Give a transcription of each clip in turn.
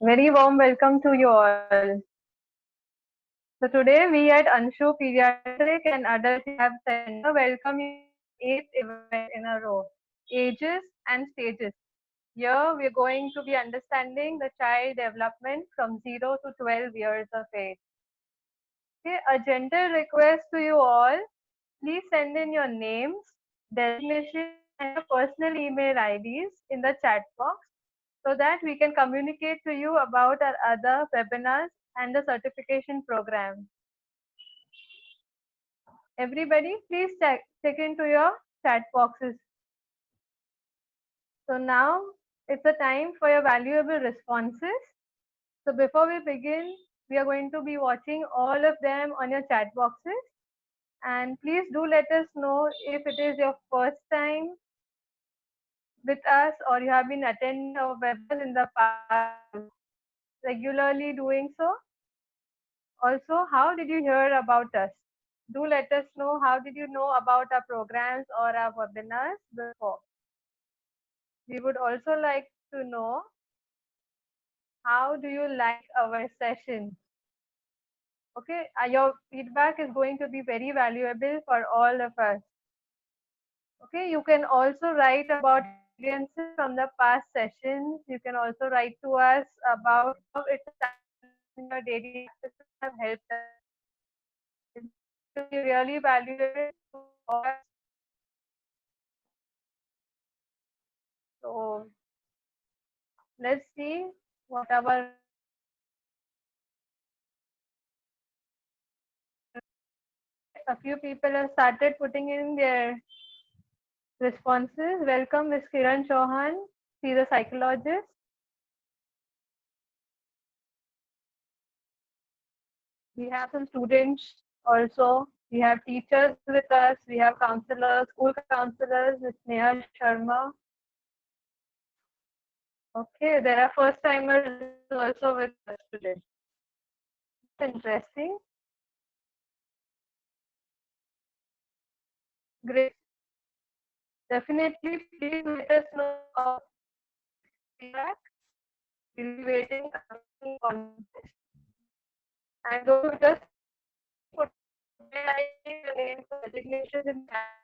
Very warm welcome to you all. So today we at Anshu Pediatric and Adult Rehab Center welcome you to our 8th event in a row, Ages and Stages. Here we are going to be understanding the child development from 0 to 12 years of age. Okay, a gentle request to you all, please send in your names, designation and your personal email IDs in the chat box so that we can communicate to you about our other webinars and the certification program. Everybody, please check into your chat boxes. So now it's the time for your valuable responses. So before we begin, we are going to be watching all of them on your chat boxes. And please do let us know if it is your first time with us or you have been attending our webinars in the past, regularly doing so. Also, how did you hear about us? Do let us know how did you know about our programs or our webinars before. We would also like to know how do you like our session. Okay, your feedback is going to be very valuable for all of us. Okay, you can also write about experiences from the past sessions. You can also write to us about how it in your daily practices have helped us. It's going to be really valuable to us. So let's see what our a few people have started putting in their responses. Welcome, Ms. Kiran Chauhan. She's a psychologist. We have some students also. We have teachers with us. We have counselors, school counselors, Ms. Neha Sharma. Okay, there are first timers also with us today. It's interesting. Great. Definitely, please let us know about feedback. We'll be waiting on this. And don't just put your name for designations in chat.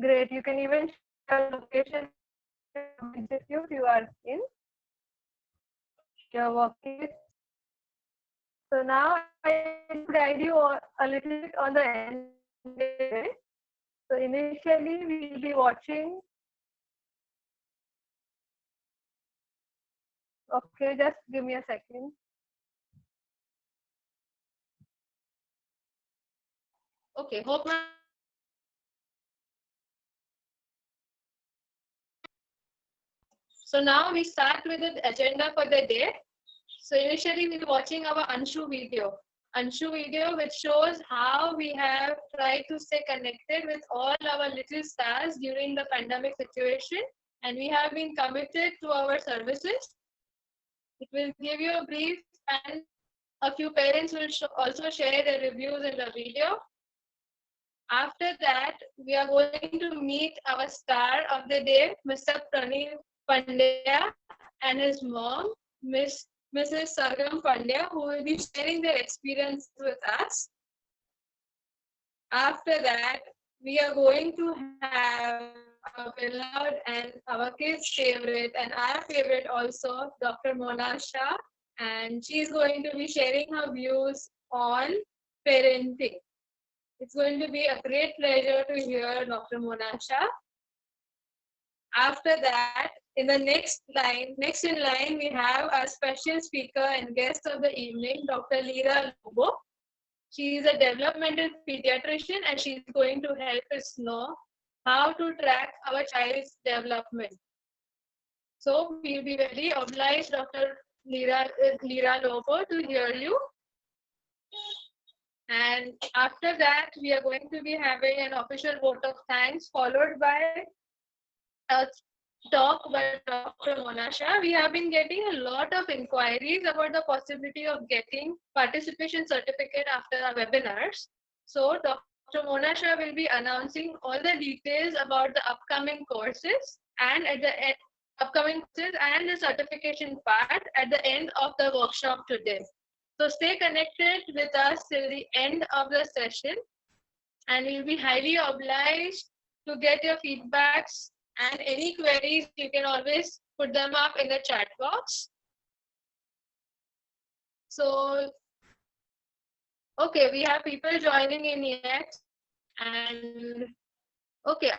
Great. You can even share location institute you are in. You're working with. So now I will guide you a little bit on the end. So initially we will be watching. Okay, just give me a second. Okay, hope my so now we start with the agenda for the day. So initially we'll be watching our Anshu video which shows how we have tried to stay connected with all our little stars during the pandemic situation, and we have been committed to our services. It will give you a brief, and a few parents will also share their reviews in the video. After that, we are going to meet our star of the day, Mr. Pranil Pandya, and his mom, Mrs. Sargam Pandya, who will be sharing their experience with us. After that, we are going to have our beloved and our kids' favorite and our favorite also, Dr. Mona Shah, and she's going to be sharing her views on parenting. It's going to be a great pleasure to hear Dr. Mona Shah. After that, in the next in line, we have our special speaker and guest of the evening, Dr. Leera Lobo. She is a developmental pediatrician and she's going to help us know how to track our child's development. So we'll be very obliged, Dr. Leera Lobo, to hear you. And after that, we are going to be having an official vote of thanks, followed by a talk by Dr. Mona Shah. We have been getting a lot of inquiries about the possibility of getting participation certificate after our webinars. So Dr. Dr. Mona Shah will be announcing all the details about the upcoming courses and at the upcoming courses and the certification part at the end of the workshop today. So stay connected with us till the end of the session, and we'll be highly obliged to get your feedbacks and any queries. You can always put them up in the chat box. So, okay, we have people joining in yet, and okay,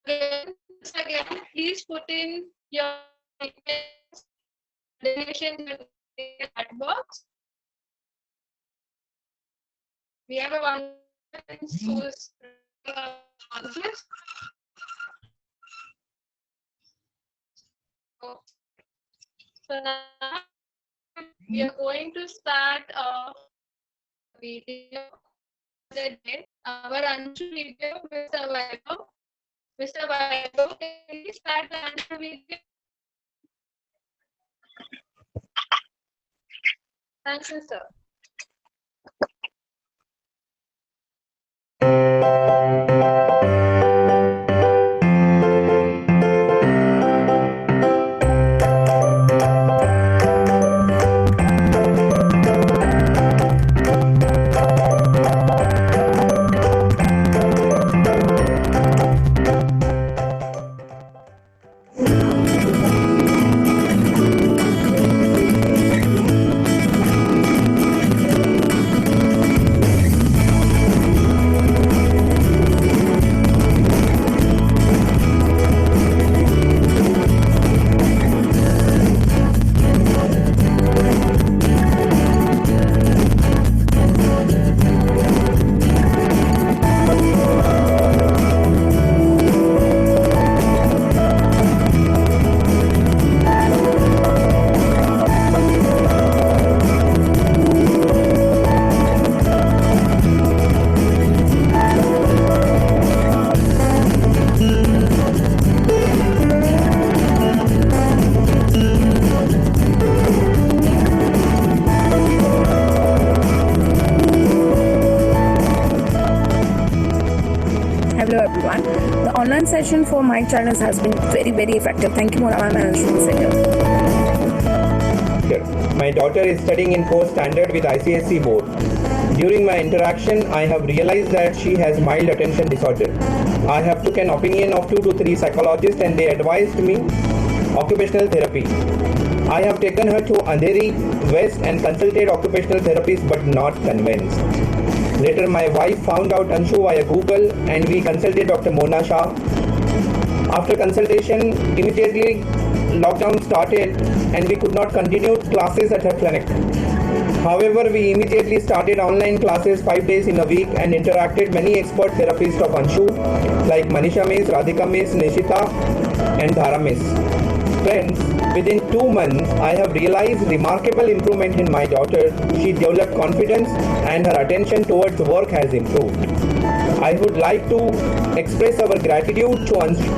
again, please put in your donation in the chat box. We have a one who's so now we are going to start a video. Our Anshu video, Mr. Vaibhav. Mr. Vaibhav, can you start the Anshu video? Thank you, sir. Hello everyone. The online session for my channels has been very effective. Thank you, Mona ma'am and Shruti Singh. My daughter is studying in 4th standard with ICSE board. During my interaction, I have realized that she has mild attention disorder. I have took an opinion of 2 to 3 psychologists and they advised me occupational therapy. I have taken her to Andheri West and consulted occupational therapists but not convinced. Later, my wife found out Anshu via Google and we consulted Dr. Mona Shah. After consultation, immediately lockdown started and we could not continue classes at her clinic. However, we immediately started online classes 5 days in a week and interacted many expert therapists of Anshu like Manisha Miss, Radhika Miss, Nishita and Dhara Miss. Friends, within 2 months, I have realized remarkable improvement in my daughter. She developed confidence and her attention towards work has improved. I would like to express our gratitude to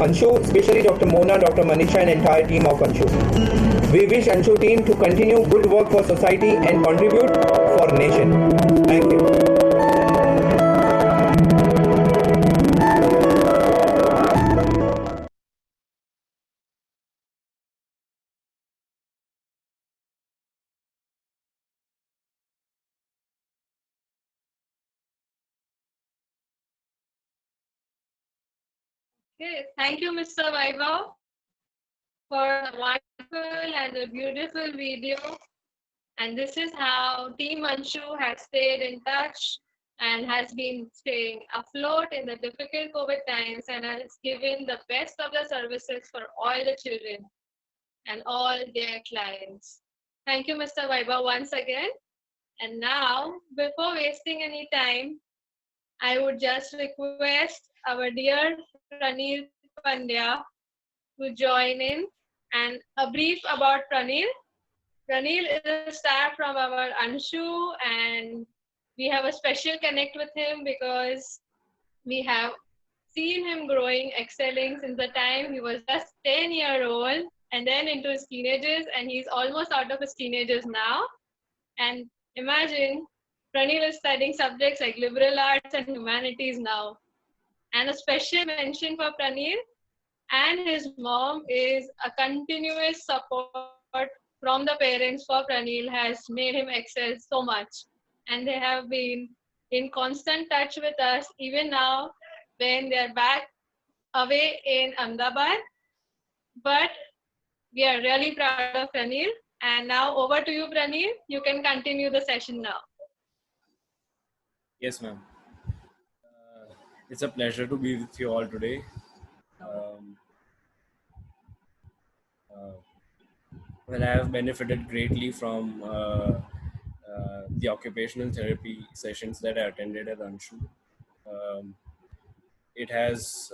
Anshu, especially Dr. Mona, Dr. Manisha and entire team of Anshu. We wish Anshu team to continue good work for society and contribute for nation. Thank you. Okay, thank you, Mr. Vaibhav, for a wonderful and a beautiful video. And this is how Team Anshu has stayed in touch and has been staying afloat in the difficult COVID times and has given the best of the services for all the children and all their clients. Thank you, Mr. Vaibhav, once again. And now, before wasting any time, I would just request our dear Pranil Pandya to join in, and a brief about Pranil. Pranil is a star from our Anshu, and we have a special connect with him because we have seen him growing, excelling since the time he was just 10-year-old and then into his teenagers, and he's almost out of his teenagers now. And imagine Pranil is studying subjects like liberal arts and humanities now. And a special mention for Pranil and his mom is a continuous support from the parents for Pranil has made him excel so much. And they have been in constant touch with us even now when they're back away in Ahmedabad. But we are really proud of Pranil. And now over to you, Pranil. You can continue the session now. Yes, ma'am. It's a pleasure to be with you all today. Um, well, I have benefited greatly from the occupational therapy sessions that I attended at Anshu. Um, it has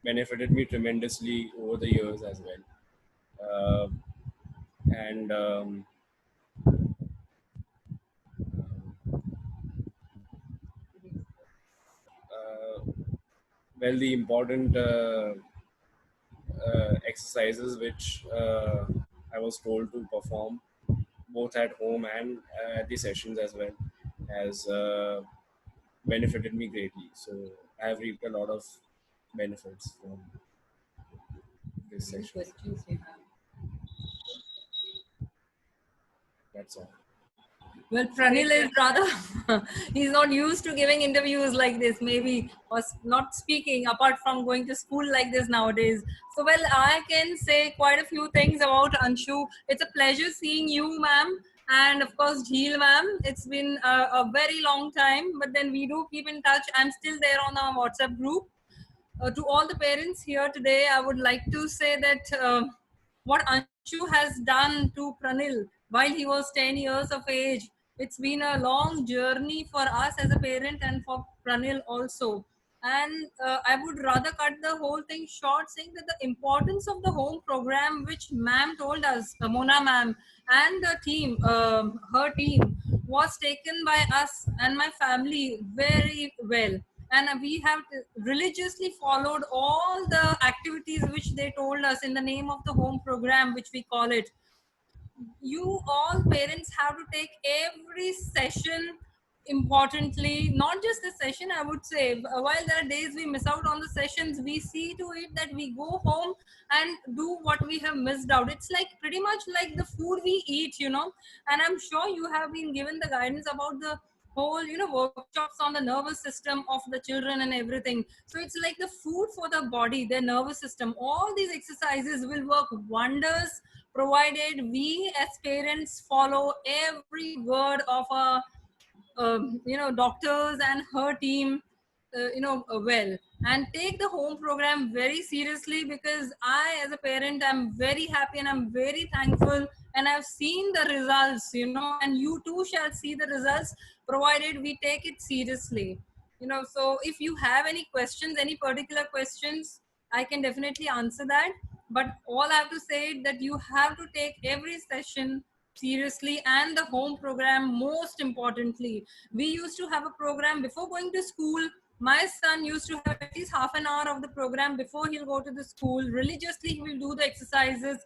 benefited me tremendously over the years as well. And well, the important exercises which I was told to perform both at home and at the sessions as well has benefited me greatly. So I have reaped a lot of benefits from this session. Questions you have? That's all. Well, Pranil is rather, he's not used to giving interviews like this, maybe, or not speaking apart from going to school like this nowadays. So, well, I can say quite a few things about Anshu. It's a pleasure seeing you, ma'am. And of course, Jheel, ma'am. It's been a very long time, but then we do keep in touch. I'm still there on our WhatsApp group. To all the parents here today, I would like to say that what Anshu has done to Pranil while he was 10 years of age, it's been a long journey for us as a parent and for Pranil also. And I would rather cut the whole thing short, saying that the importance of the home program, which ma'am told us, Mona ma'am, and the team, her team, was taken by us and my family very well. And we have religiously followed all the activities which they told us in the name of the home program, which we call it. You all parents have to take every session importantly, not just the session. I would say while there are days we miss out on the sessions, we see to it that we go home and do what we have missed out. It's like pretty much like the food we eat, you know. And I'm sure you have been given the guidance about the whole, you know, workshops on the nervous system of the children and everything. So it's like the food for the body, their nervous system. All these exercises will work wonders provided we as parents follow every word of a you know, doctors and her team, well, and take the home program very seriously, because I as a parent am very happy and I'm very thankful, and I've seen the results, you know, and you too shall see the results provided we take it seriously, you know. So if you have any questions, any particular questions, I can definitely answer that. But all I have to say is that you have to take every session seriously, and the home program most importantly. We used to have a program before going to school. My son used to have at least half an hour of the program before he'll go to the school. Religiously he will do the exercises,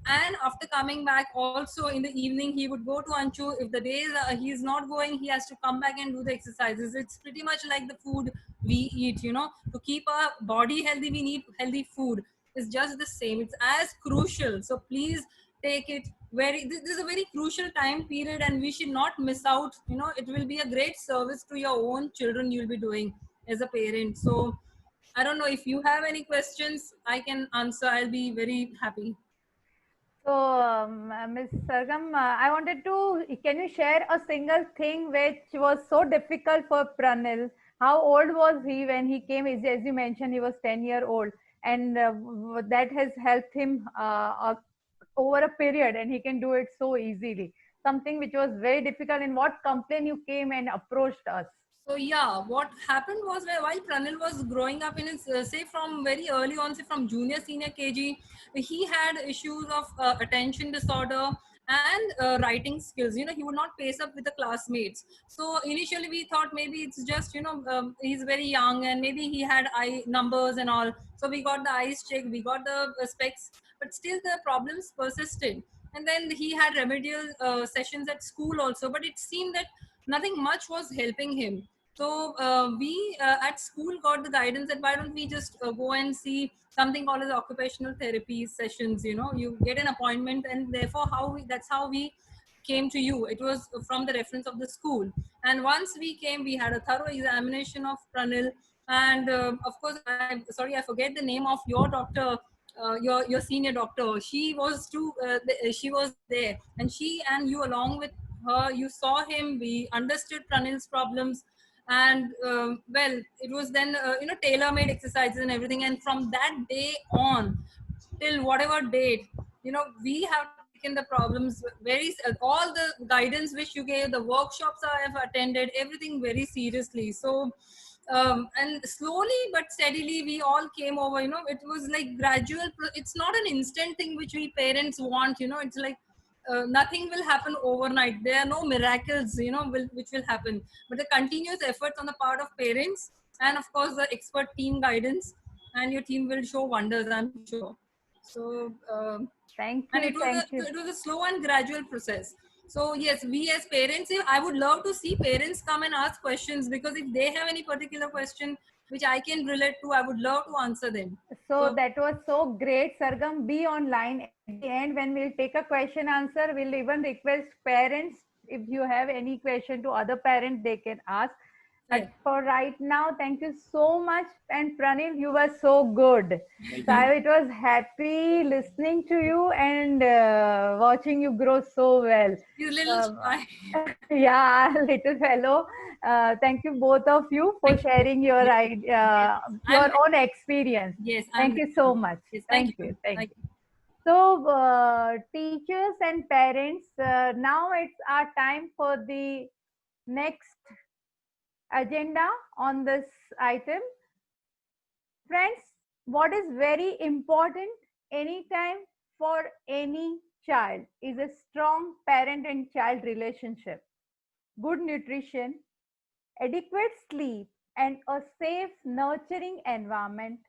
and after coming back also in the evening he would go to Anshu. If the days he's not going, he has to come back and do the exercises. It's pretty much like the food we eat, you know. To keep our body healthy, we need healthy food. It's just the same, it's as crucial. So please take it very, this is a very crucial time period and we should not miss out, you know. It will be a great service to your own children you'll be doing as a parent. So I don't know if you have any questions, I can answer. I'll be very happy. So, Ms. Sargam, I wanted to, can you share a single thing which was so difficult for Pranil? How old was he when he came? As you mentioned, he was 10-year-old, and that has helped him over a period, and he can do it so easily. Something which was very difficult. In what complaint you came and approached us? So yeah, what happened was, while Pranil was growing up in his, say from very early on, say from junior, senior KG, he had issues of attention disorder and writing skills. You know, he would not pace up with the classmates. So initially we thought maybe it's just, you know, he's very young and maybe he had eye numbers and all. So we got the eyes checked, we got the specs, but still the problems persisted. And then he had remedial sessions at school also, but it seemed that nothing much was helping him. So we at school got the guidance that why don't we just go and see something called as occupational therapy sessions. You know, you get an appointment, and therefore that's how we came to you. It was from the reference of the school. And once we came, we had a thorough examination of Pranil. And of course, I'm sorry, I forget the name of your doctor, your senior doctor. She was she was there, and she and you along with her, you saw him. We understood Pranil's problems, and well, it was then tailor-made exercises and everything. And from that day on till whatever date, we have taken the problems very, all the guidance which you gave, the workshops I have attended, everything very seriously. So and slowly but steadily we all came over. It was like gradual, it's not an instant thing which we parents want. It's like nothing will happen overnight. There are no miracles which will happen, but the continuous efforts on the part of parents, and of course the expert team guidance, and your team will show wonders, I'm sure. So Thank and you. it was a slow and gradual process. So yes, we as parents, I would love to see parents come and ask questions, because if they have any particular question which I can relate to, I would love to answer them. So that was so great, Sargam. Be online at the end when we'll take a question answer. We'll even request parents, if you have any question to other parents, they can ask. But for right now, thank you so much. And Pranil, you were so good. So it was happy listening to you and watching you grow so well. You little yeah, little fellow. Thank you both of you for sharing your your own experience. Yes. Thank you so much. Yes, thank you. So teachers and parents, now it's our time for the next agenda on this item. Friends, what is very important anytime for any child is a strong parent and child relationship, good nutrition, adequate sleep, and a safe, nurturing environment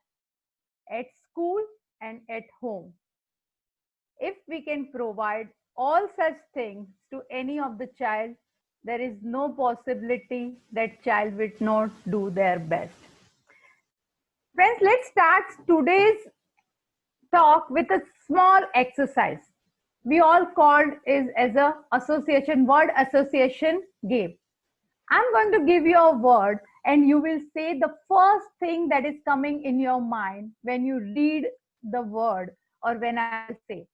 at school and at home. If we can provide all such things to any of the child, there is no possibility that child will not do their best. Friends, let's start today's talk with a small exercise. We all called is as a association, word association game. I'm going to give you a word and you will say the first thing that is coming in your mind when you read the word or when I say.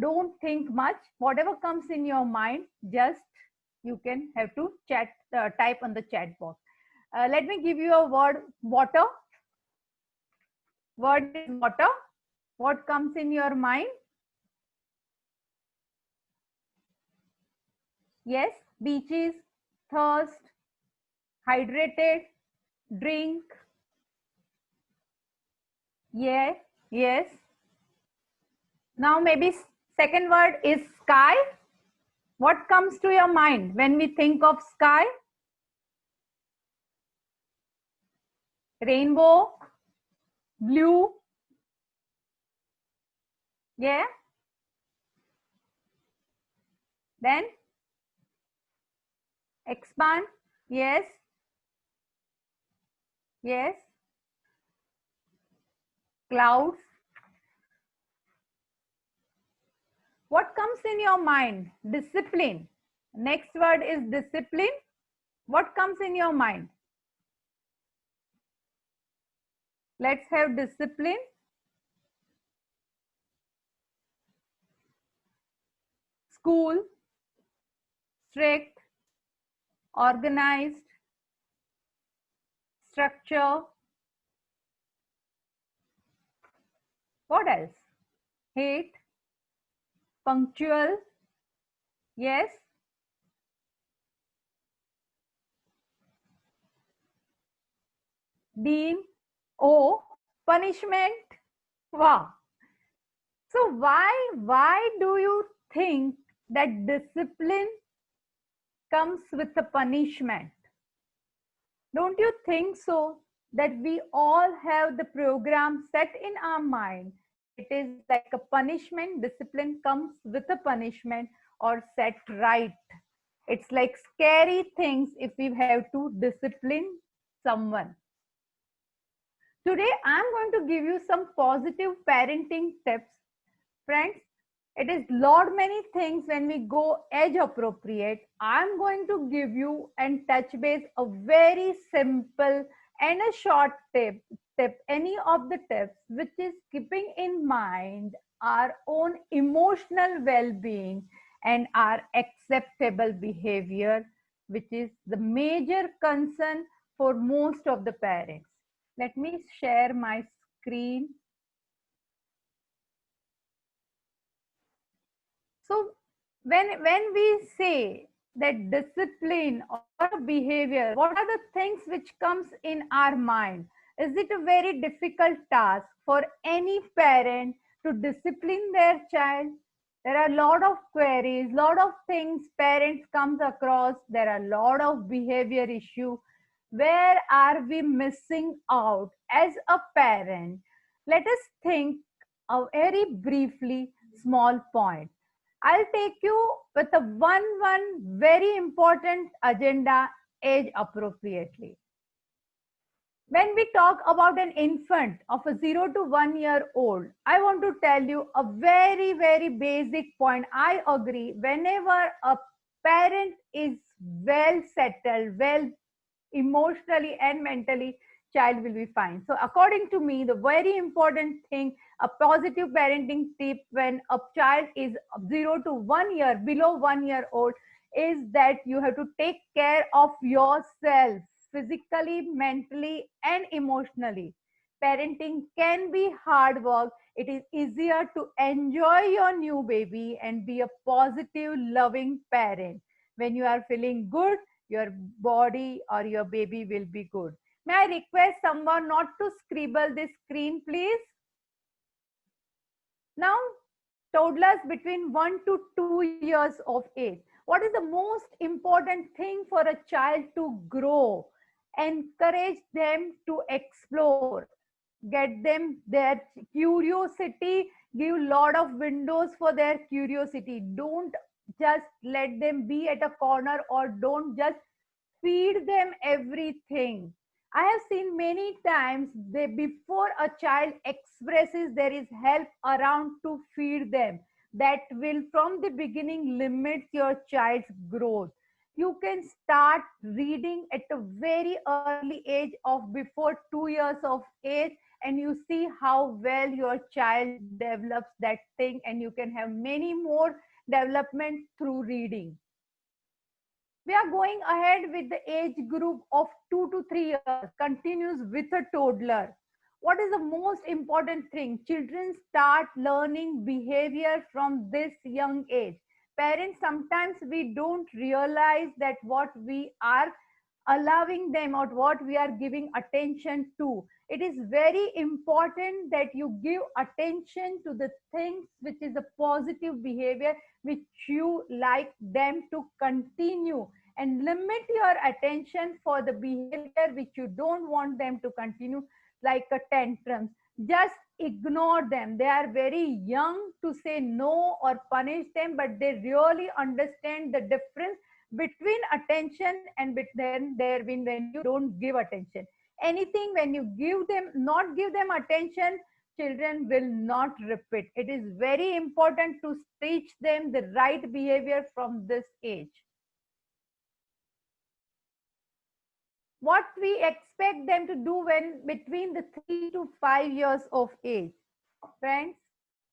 Don't think much. Whatever comes in your mind, just you can have to type on the chat box. Let me give you a word, water. Word is water. What comes in your mind? Yes, beaches, thirst, hydrated, drink. Yeah, yes. Now maybe second word is sky. What comes to your mind when we think of sky? Rainbow, blue. Yeah. Then expand. Yes. Yes. Clouds. What comes in your mind? Discipline. Next word is discipline. What comes in your mind? Let's have discipline. School, strict, organized, structure. What else? Hate, punctual. Yes. Deem. Oh, punishment. Wow. So why do you think that discipline comes with a punishment? Don't you think so that we all have the program set in our mind? It is like a punishment. Discipline comes with a punishment or set right. It's like scary things if we have to discipline someone. Today, I'm going to give you some positive parenting tips. Friends, it is lot many things when we go age appropriate. I'm going to give you and touch base a very simple and a short tip, any of the tips which is keeping in mind our own emotional well-being and our acceptable behavior, which is the major concern for most of the parents. Let me share my screen. So when we say that discipline or behavior, what are the things which comes in our mind? Is it a very difficult task for any parent to discipline their child? There are a lot of queries, lot of things parents comes across. There are a lot of behavior issue. Where are we missing out as a parent? Let us think a very briefly small point. I'll take you with a one very important agenda, age appropriately. When we talk about an infant of a 0 to 1 year old, I want to tell you a very basic point. I agree, whenever a parent is well settled, well emotionally and mentally, child will be fine. So according to me, the very important thing, a positive parenting tip when a child is 0 to 1 year, below 1 year old, is that you have to take care of yourself physically, mentally and emotionally. Parenting can be hard work. It is easier to enjoy your new baby and be a positive loving parent. When you are feeling good, your body or your baby will be good. May I request someone not to scribble this screen, please? Now, toddlers between 1 to 2 years of age. What is the most important thing for a child to grow? Encourage them to explore. Get them their curiosity, give lot of windows for their curiosity. Don't just let them be at a corner, or don't just feed them everything. I have seen many times they, before a child expresses, there is help around to feed them. That will from the beginning limit your child's growth. You can start reading at a very early age of before 2 years of age, and you see how well your child develops that thing, and you can have many more development through reading. We are going ahead with the age group of 2 to 3 years, continues with a toddler. What is the most important thing? Children start learning behavior from this young age. Parents, sometimes we don't realize that what we are allowing them or what we are giving attention to. It is very important that you give attention to the things which is a positive behavior which you like them to continue, and limit your attention for the behavior which you don't want them to continue, like a tantrums. Just ignore them. They are very young to say no or punish them, but they really understand the difference between attention and between there when you don't give attention. Anything when you give them, not give them attention, children will not repeat. It is very important to teach them the right behavior from this age. What we expect them to do when between the 3 to 5 years of age. Friends,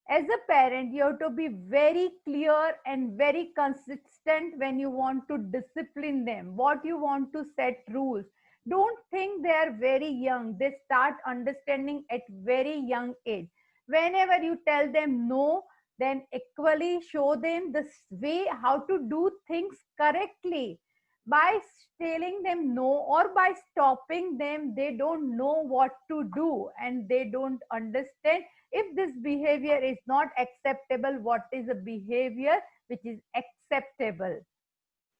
as a parent, you have to be very clear and very consistent when you want to discipline them, what you want to set rules. Don't think they are very young. They start understanding at very young age. Whenever you tell them no, then equally show them the way how to do things correctly. By telling them no or by stopping them, they don't know what to do and they don't understand if this behavior is not acceptable, what is a behavior which is acceptable.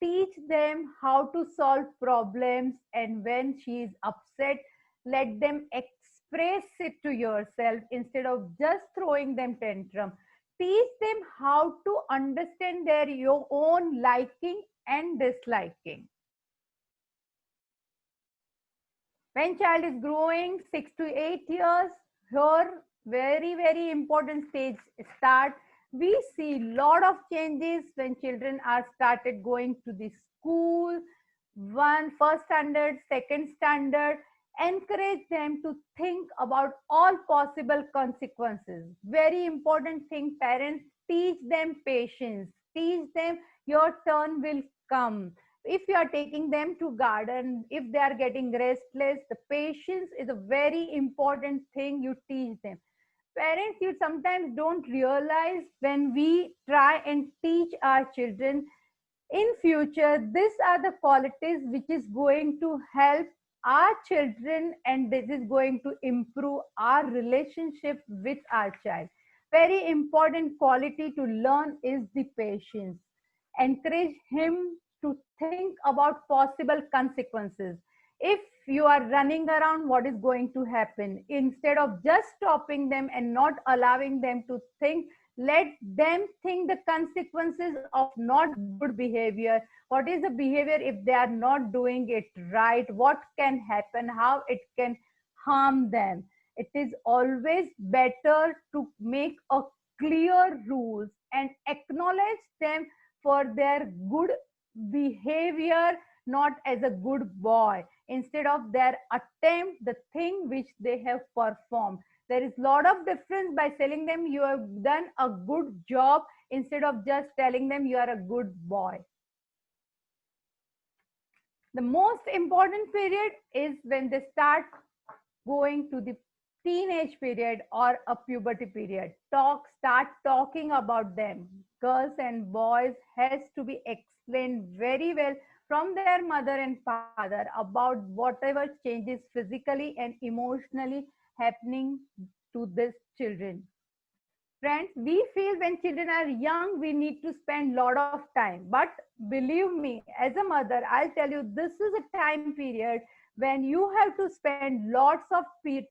Teach them how to solve problems, and when she is upset, let them express it to yourself instead of just throwing them tantrum. teach them how to understand their your own liking and disliking. When child is growing 6 to 8 years, here very important stage start. We see lot of changes when children are started going to the school, first standard, second standard. Encourage them to think about all possible consequences. Very important thing, parents, teach them patience, teach them your turn will come. If you are taking them to garden, if they are getting restless, the patience is a very important thing you teach them. Parents, you sometimes don't realize when we try and teach our children in future, these are the qualities which is going to help our children, and this is going to improve our relationship with our child. Very important quality to learn is the patience. Encourage him to think about possible consequences. If you are running around, what is going to happen? Instead of just stopping them and not allowing them to think, let them think the consequences of not good behavior. What is the behavior if they are not doing it right? What can happen? How it can harm them? It is always better to make a clear rules and acknowledge them for their good behavior, not as a good boy, instead of their attempt the thing which they have performed. There is lot of difference by telling them you have done a good job instead of just telling them you are a good boy. The most important period is when they start going to the teenage period or a puberty period. Start talking about them. Girls and boys has to be explained very well from their mother and father about whatever changes physically and emotionally happening to these children. Friends, we feel when children are young, we need to spend a lot of time. But believe me, as a mother, I'll tell you, this is a time period when you have to spend lots of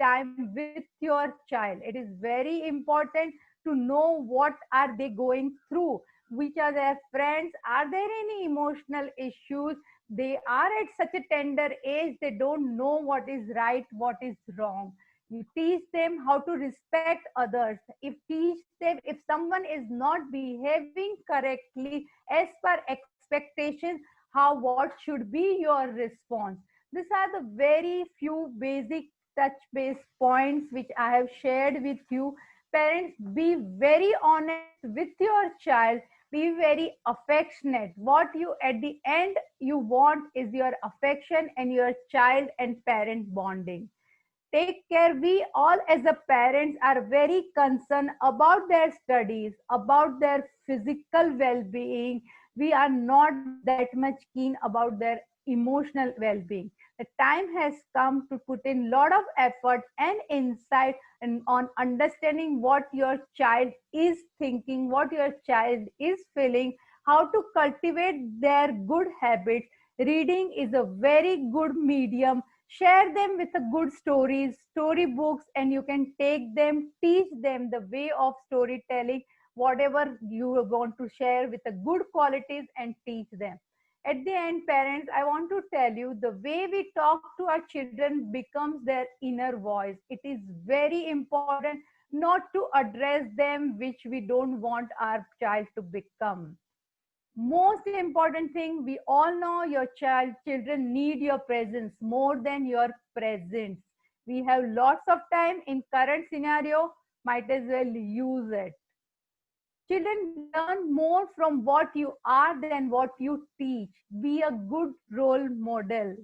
time with your child. It is very important to know what are they going through, which are their friends, are there any emotional issues. They are at such a tender age, they don't know what is right, what is wrong. You teach them how to respect others. If teach them, if someone is not behaving correctly as per expectations, what should be your response? These are the very few basic touch base points which I have shared with you. Parents, be very honest with your child, be very affectionate. What you at the end you want is your affection and your child and parent bonding. Take care. We all as a parents are very concerned about their studies, about their physical well-being. We are not that much keen about their emotional well-being. The time has come to put in lot of effort and insight and on understanding what your child is thinking, what your child is feeling, how to cultivate their good habits. Reading is a very good medium. Share them with the good stories, storybooks, and you can take them, teach them the way of storytelling, whatever you want to share with the good qualities and teach them. At the end, parents, I want to tell you the way we talk to our children becomes their inner voice. It is very important not to address them which we don't want our child to become. Most important thing, we all know your children need your presence more than your presence. We have lots of time in current scenario, might as well use it. Children learn more from what you are than what you teach. Be a good role model.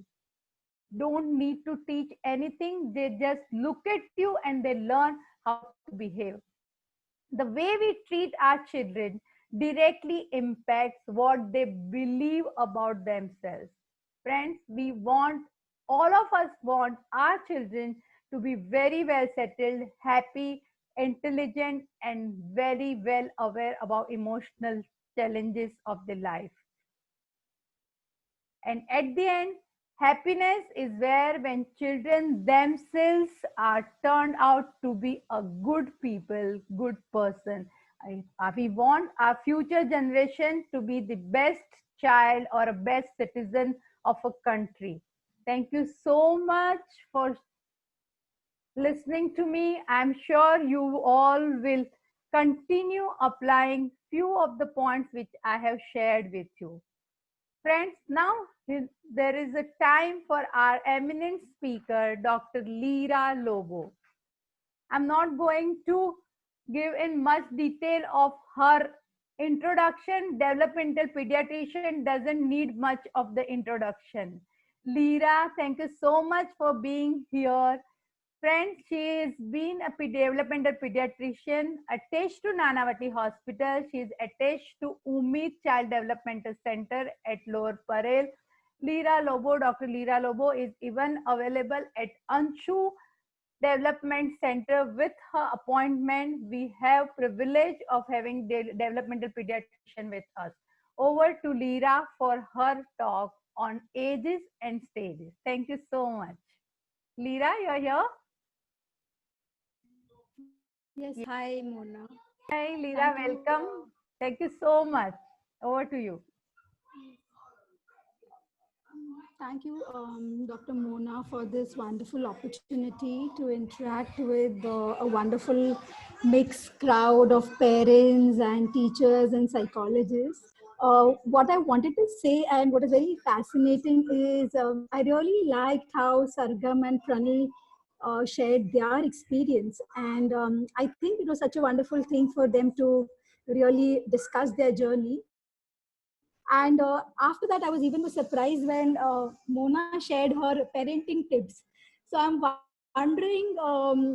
Don't need to teach anything. They just look at you and they learn how to behave. The way we treat our children directly impacts what they believe about themselves. Friends, all of us want our children to be very well settled, happy, intelligent, and very well aware about emotional challenges of the life. And at the end, happiness is where when children themselves are turned out to be a good people, good person. We want our future generation to be the best child or a best citizen of a country. Thank you so much for listening to me. I'm sure you all will continue applying few of the points which I have shared with you. Friends, now there is a time for our eminent speaker, Dr. Lira Lobo. I'm not going to give in much detail of her introduction. Developmental pediatrician doesn't need much of the introduction. Lira, thank you so much for being here. Friends, she has been a developmental pediatrician attached to Nanavati Hospital. She is attached to Umid Child Developmental Center at Lower Parel. Lira Lobo, Dr. Lira Lobo is even available at Anshu Development Center with her appointment. We have privilege of having developmental pediatrician with us. Over to Lira for her talk on ages and stages. Thank you so much. Lira, you're here? Yes, hi Mona. Hi Lira, welcome. Thank you so much. Over to you. Thank you, Dr. Mona, for this wonderful opportunity to interact with a wonderful mixed crowd of parents and teachers and psychologists. What I wanted to say and what is very fascinating is I really liked how Sargam and Pranil shared their experience. And I think it was such a wonderful thing for them to really discuss their journey. And after that, I was even surprised when Mona shared her parenting tips. So I'm wondering,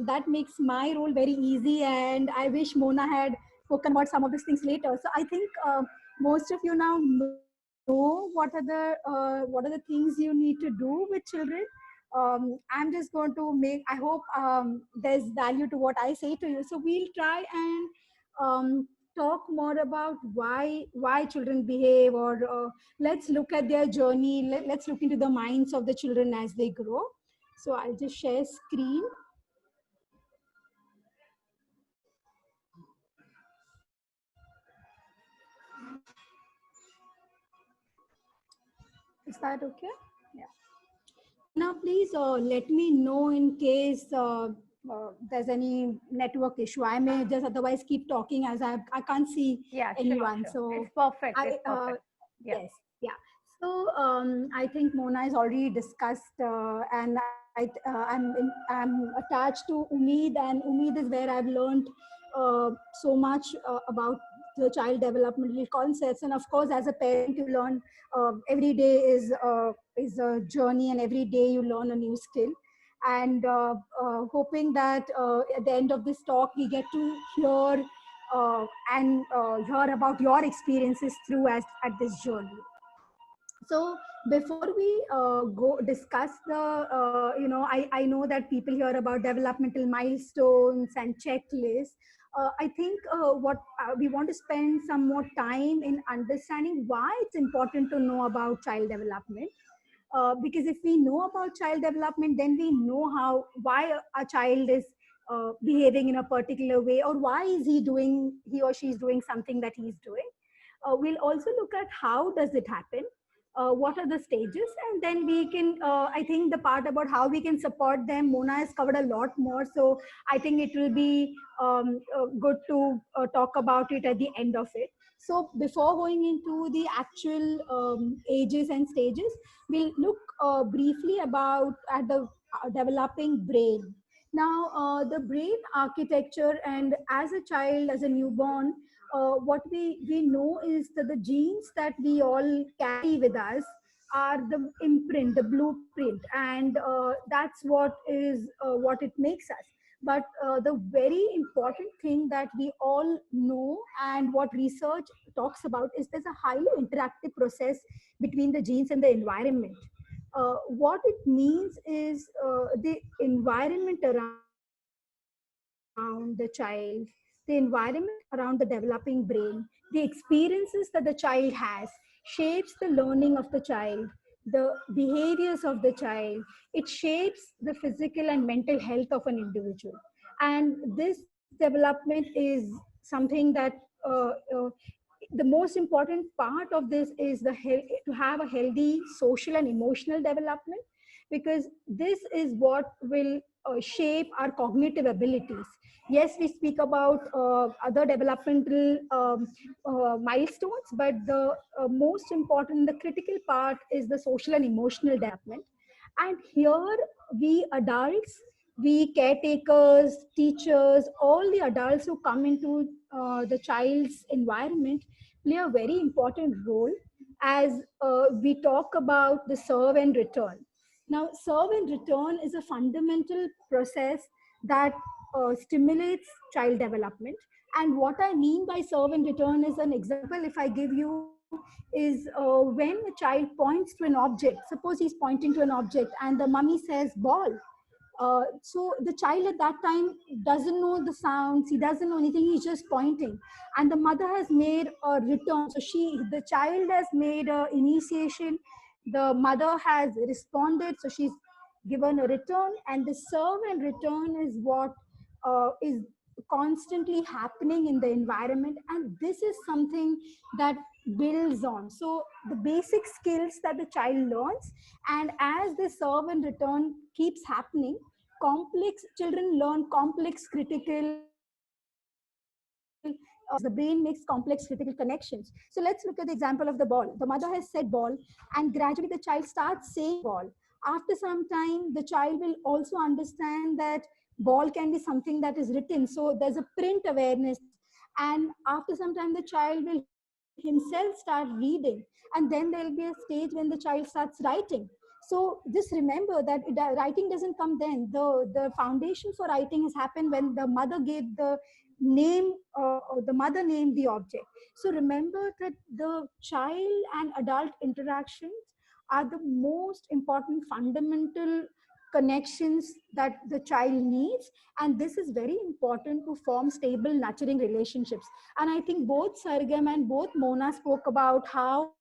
that makes my role very easy. And I wish Mona had spoken about some of these things later. So I think most of you now know what are the things you need to do with children. I'm just going to I hope there's value to what I say to you. So we'll try and talk more about why children behave, or let's look at their journey. Let's look into the minds of the children as they grow. So I'll just share screen. Is that okay? Yeah. Now, please let me know in case there's any network issue. I may just otherwise keep talking as I can't see anyone. Sure. So it's perfect. It's perfect. Yes, yeah. So I think Mona has already discussed, and I'm attached to Umid, and Umid is where I've learned so much about the child developmental concepts. And of course, as a parent, you learn every day is a journey, and every day you learn a new skill. And hoping that at the end of this talk, we get to hear and hear about your experiences through at this journey. So before we go discuss the, I know that people hear about developmental milestones and checklists. I think what we want to spend some more time in understanding why it's important to know about child development. Because if we know about child development, then we know why a child is behaving in a particular way, or why is he or she is doing something that he's doing. We'll also look at how does it happen, what are the stages, and then we can, I think the part about how we can support them, Mona has covered a lot more. So I think it will be good to talk about it at the end of it. So before going into the actual ages and stages, we'll look briefly at the developing brain. Now, the brain architecture, and as a child, as a newborn, what we know is that the genes that we all carry with us are the imprint, the blueprint, and that's what it makes us. But the very important thing that we all know, and what research talks about, is there's a highly interactive process between the genes and the environment. What it means is the environment around the child, the environment around the developing brain, the experiences that the child has shapes the learning of the child, the behaviors of the child. It shapes the physical and mental health of an individual. And this development is something that the most important part of this is to have a healthy social and emotional development, because this is what will shape our cognitive abilities. Yes, we speak about other developmental milestones, but the most important, the critical part is the social and emotional development. And here we adults, we caretakers, teachers, all the adults who come into the child's environment play a very important role as we talk about the serve and return. Now, serve and return is a fundamental process that stimulates child development. And what I mean by serve and return is, an example, if I give you, is when a child points to an object. Suppose he's pointing to an object and the mummy says ball. So the child at that time doesn't know the sounds, he doesn't know anything, he's just pointing. And the mother has made a return. So the child has made a initiation, the mother has responded, so she's given a return, and the serve and return is what is constantly happening in the environment. And this is something that builds on. So the basic skills that the child learns, and as the serve and return keeps happening, children learn complex critical the brain makes complex critical connections. So let's look at the example of the ball. The mother has said ball, and gradually the child starts saying ball. After some time, the child will also understand that ball can be something that is written. So there's a print awareness. And after some time, the child will himself start reading. And then there'll be a stage when the child starts writing. So just remember that writing doesn't come then. The foundation for writing has happened when the mother gave the name, the mother named the object. So remember that the child and adult interactions are the most important fundamental connections that the child needs, and this is very important to form stable nurturing relationships. And I think both Sargam and both Mona spoke about how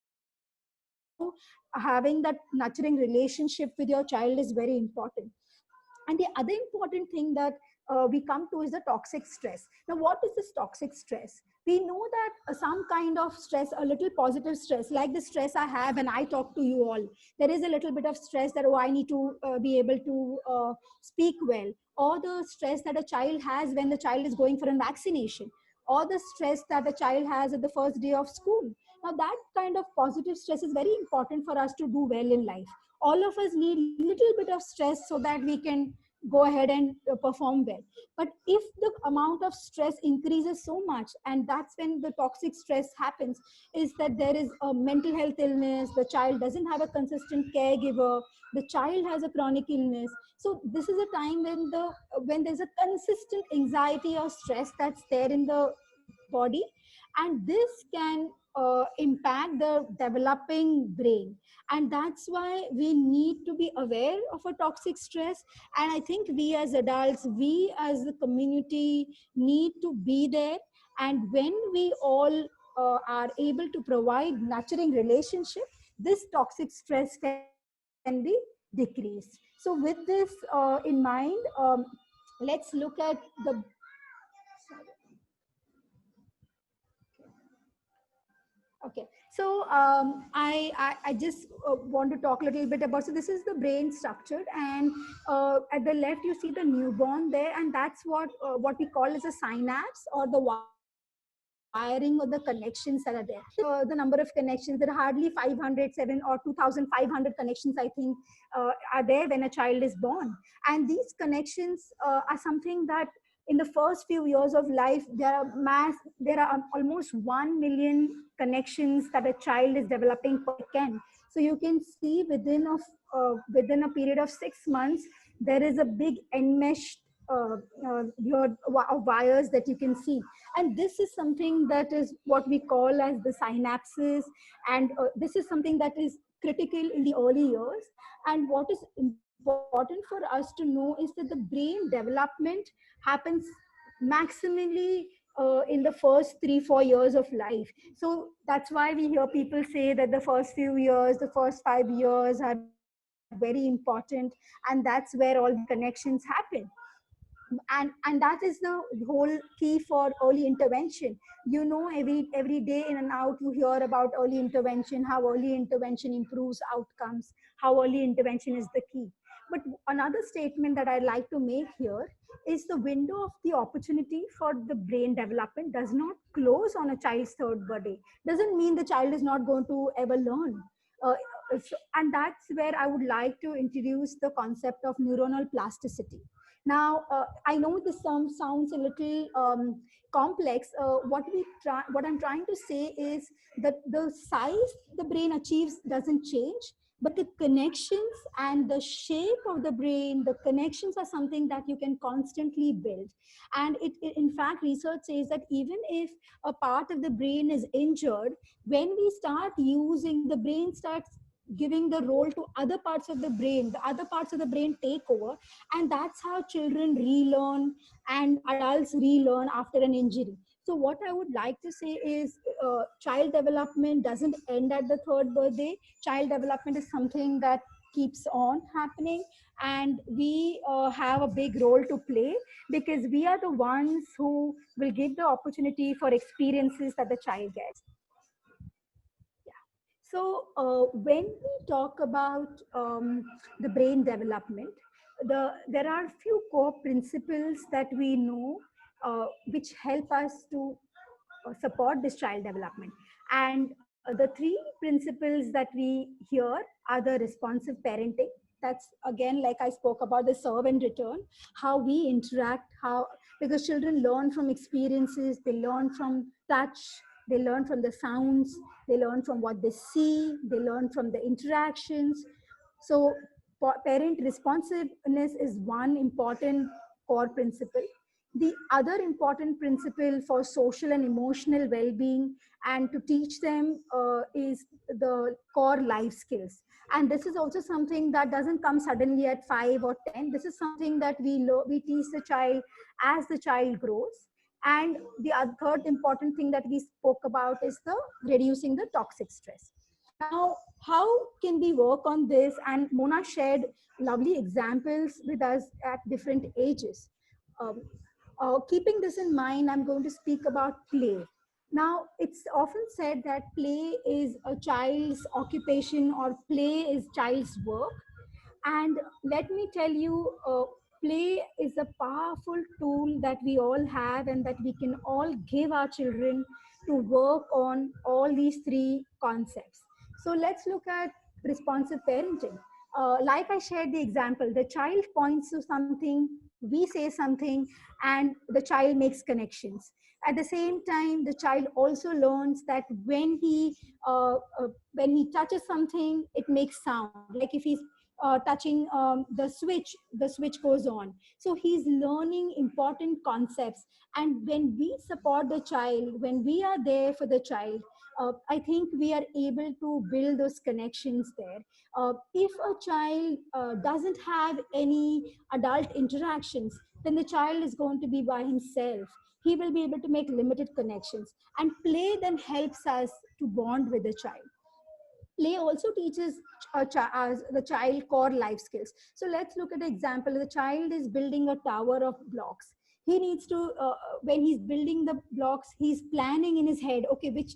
having that nurturing relationship with your child is very important. And the other important thing that we come to is the toxic stress. Now, what is this toxic stress? We know that some kind of stress, a little positive stress, like the stress I have when I talk to you all, there is a little bit of stress that, oh, I need to be able to speak well, or the stress that a child has when the child is going for a vaccination, or the stress that a child has at the first day of school. Now, that kind of positive stress is very important for us to do well in life. All of us need little bit of stress so that we can go ahead and perform well. But if the amount of stress increases so much, and that's when the toxic stress happens, is that there is a mental health illness, the child doesn't have a consistent caregiver, the child has a chronic illness. So this is a time when there's a consistent anxiety or stress that's there in the body, and this can impact the developing brain. And that's why we need to be aware of a toxic stress. And I think we as adults, we as the community need to be there. And when we all are able to provide nurturing relationship, this toxic stress can be decreased. So with this in mind, let's look at the Okay, so I just want to talk a little bit about, so this is the brain structure, and at the left you see the newborn there, and that's what we call as a synapse, or the wiring or the connections that are there. The number of connections, there are hardly 507 or 2,500 connections, I think, are there when a child is born. And these connections are something that in the first few years of life, there are almost 1 million connections that a child is developing per second. So you can see within a period of 6 months, there is a big enmeshed wires that you can see. And this is something that is what we call as the synapses. And this is something that is critical in the early years. And what is important for us to know is that the brain development happens maximally in the first 3-4 years of life. So that's why we hear people say that the first few years, the first 5 years are very important, and that's where all the connections happen. and that is the whole key for early intervention. You know, every day in and out you hear about early intervention, how early intervention improves outcomes, how early intervention is the key. But another statement that I'd like to make here is the window of the opportunity for the brain development does not close on a child's third birthday. Doesn't mean the child is not going to ever learn. uh, and that's where I would like to introduce the concept of neuronal plasticity. Now, I know this sounds a little complex. What I'm trying to say is that the size the brain achieves doesn't change, but the connections and the shape of the brain, the connections are something that you can constantly build. And in fact, research says that even if a part of the brain is injured, when we start using, the brain starts giving the role to other parts of the brain, the other parts of the brain take over, and that's how children relearn and adults relearn after an injury. So what I would like to say is child development doesn't end at the third birthday. Child development is something that keeps on happening, and we have a big role to play, because we are the ones who will give the opportunity for experiences that the child gets. So when we talk about the brain development, there are few core principles that we know which help us to support this child development. And the three principles that we hear are the responsive parenting. That's again, like I spoke about, the serve and return, how we interact, because children learn from experiences, they learn from touch, they learn from the sounds, they learn from what they see, they learn from the interactions. So parent responsiveness is one important core principle. The other important principle for social and emotional well-being and to teach them is the core life skills. And this is also something that doesn't come suddenly at 5 or 10. This is something that we teach the child as the child grows. And the third important thing that we spoke about is the reducing the toxic stress. Now, how can we work on this? And Mona shared lovely examples with us at different ages. Um, Keeping this in mind, I'm going to speak about play. Now, it's often said that play is a child's occupation or play is child's work. And let me tell you, play is a powerful tool that we all have and that we can all give our children to work on all these three concepts. So let's look at responsive parenting. Like I shared the example, the child points to something, we say something, and the child makes connections. At the same time, the child also learns that when he touches something, it makes sound. Like if he's touching the switch goes on. So he's learning important concepts. And when we support the child, when we are there for the child, I think we are able to build those connections there. If a child doesn't have any adult interactions, then the child is going to be by himself. He will be able to make limited connections. And play then helps us to bond with the child. Play also teaches the child core life skills. So let's look at the example. The child is building a tower of blocks. He needs to, when he's building the blocks, he's planning in his head, okay, which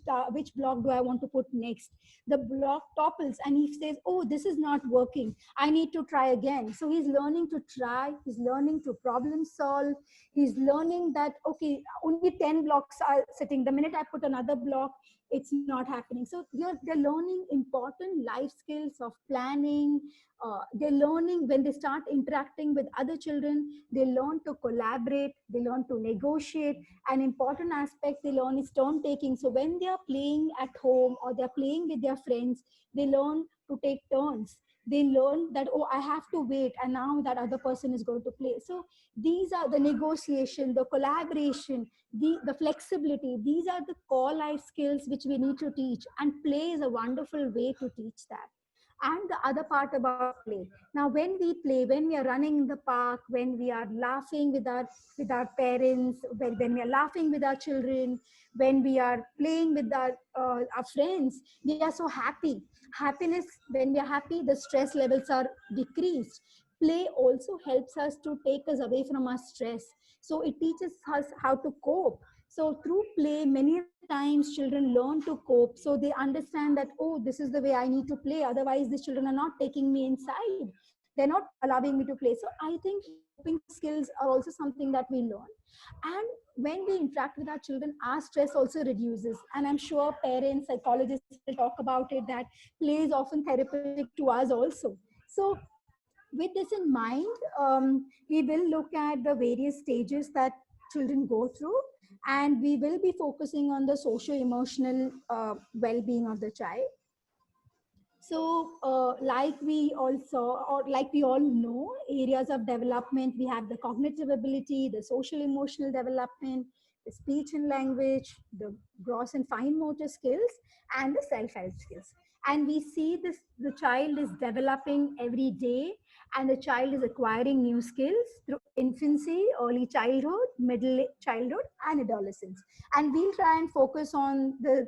block do I want to put next? The block topples and he says, oh, this is not working. I need to try again. So he's learning to try. He's learning to problem solve. He's learning that, okay, only 10 blocks are sitting. The minute I put another block, it's not happening. So they're learning important life skills of planning. They're learning when they start interacting with other children, they learn to collaborate, they learn to negotiate. An important aspect they learn is turn taking. So when they are playing at home or they're playing with their friends, they learn to take turns. They learn that, oh, I have to wait, and now that other person is going to play. So these are the negotiation, the collaboration, the flexibility. These are the core life skills which we need to teach, and play is a wonderful way to teach that. And the other part about play. Now, when we play, when we are running in the park, when we are laughing with our parents, when we are laughing with our children, when we are playing with our friends, we are so happy. Happiness, when we are happy, the stress levels are decreased. play also helps us to take us away from our stress. So it teaches us how to cope. So through play, many times children learn to cope. So they understand that, oh, this is the way I need to play. Otherwise, these children are not taking me inside. They're not allowing me to play. So I think coping skills are also something that we learn. And when we interact with our children, our stress also reduces. And I'm sure parents, psychologists will talk about it, that play is often therapeutic to us also. So with this in mind, we will look at the various stages that children go through, and we will be focusing on the socio-emotional well-being of the child. So like we also, or like we all know, areas of development, we have the cognitive ability, the social emotional development, the speech and language, the gross and fine motor skills, and the self-help skills. And we see this, the child is developing every day, and the child is acquiring new skills through infancy, early childhood, middle childhood, and adolescence. And we'll try and focus on the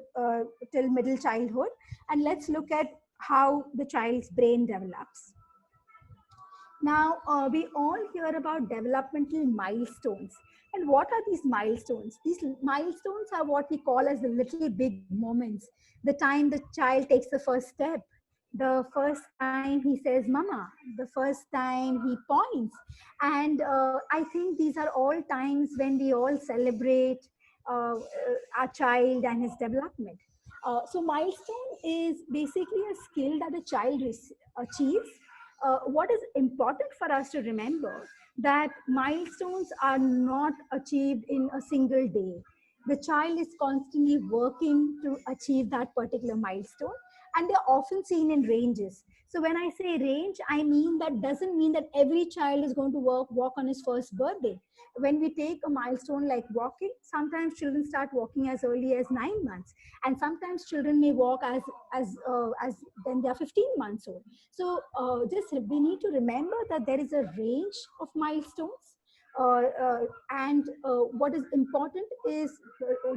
till middle childhood. And let's look at how the child's brain develops. Now, we all hear about developmental milestones. And what are these milestones? These milestones are what we call as the little big moments. The time the child takes the first step, the first time he says mama, the first time he points. And I think these are all times when we all celebrate our child and his development. So milestone is basically a skill that a child achieves. What is important for us to remember, that milestones are not achieved in a single day. The child is constantly working to achieve that particular milestone, and they're often seen in ranges. So when I say range, I mean that doesn't mean that every child is going to walk on his first birthday. When we take a milestone like walking, sometimes children start walking as early as 9 months, and sometimes children may walk as when they are 15 months old. So just we need to remember that there is a range of milestones. And what is important is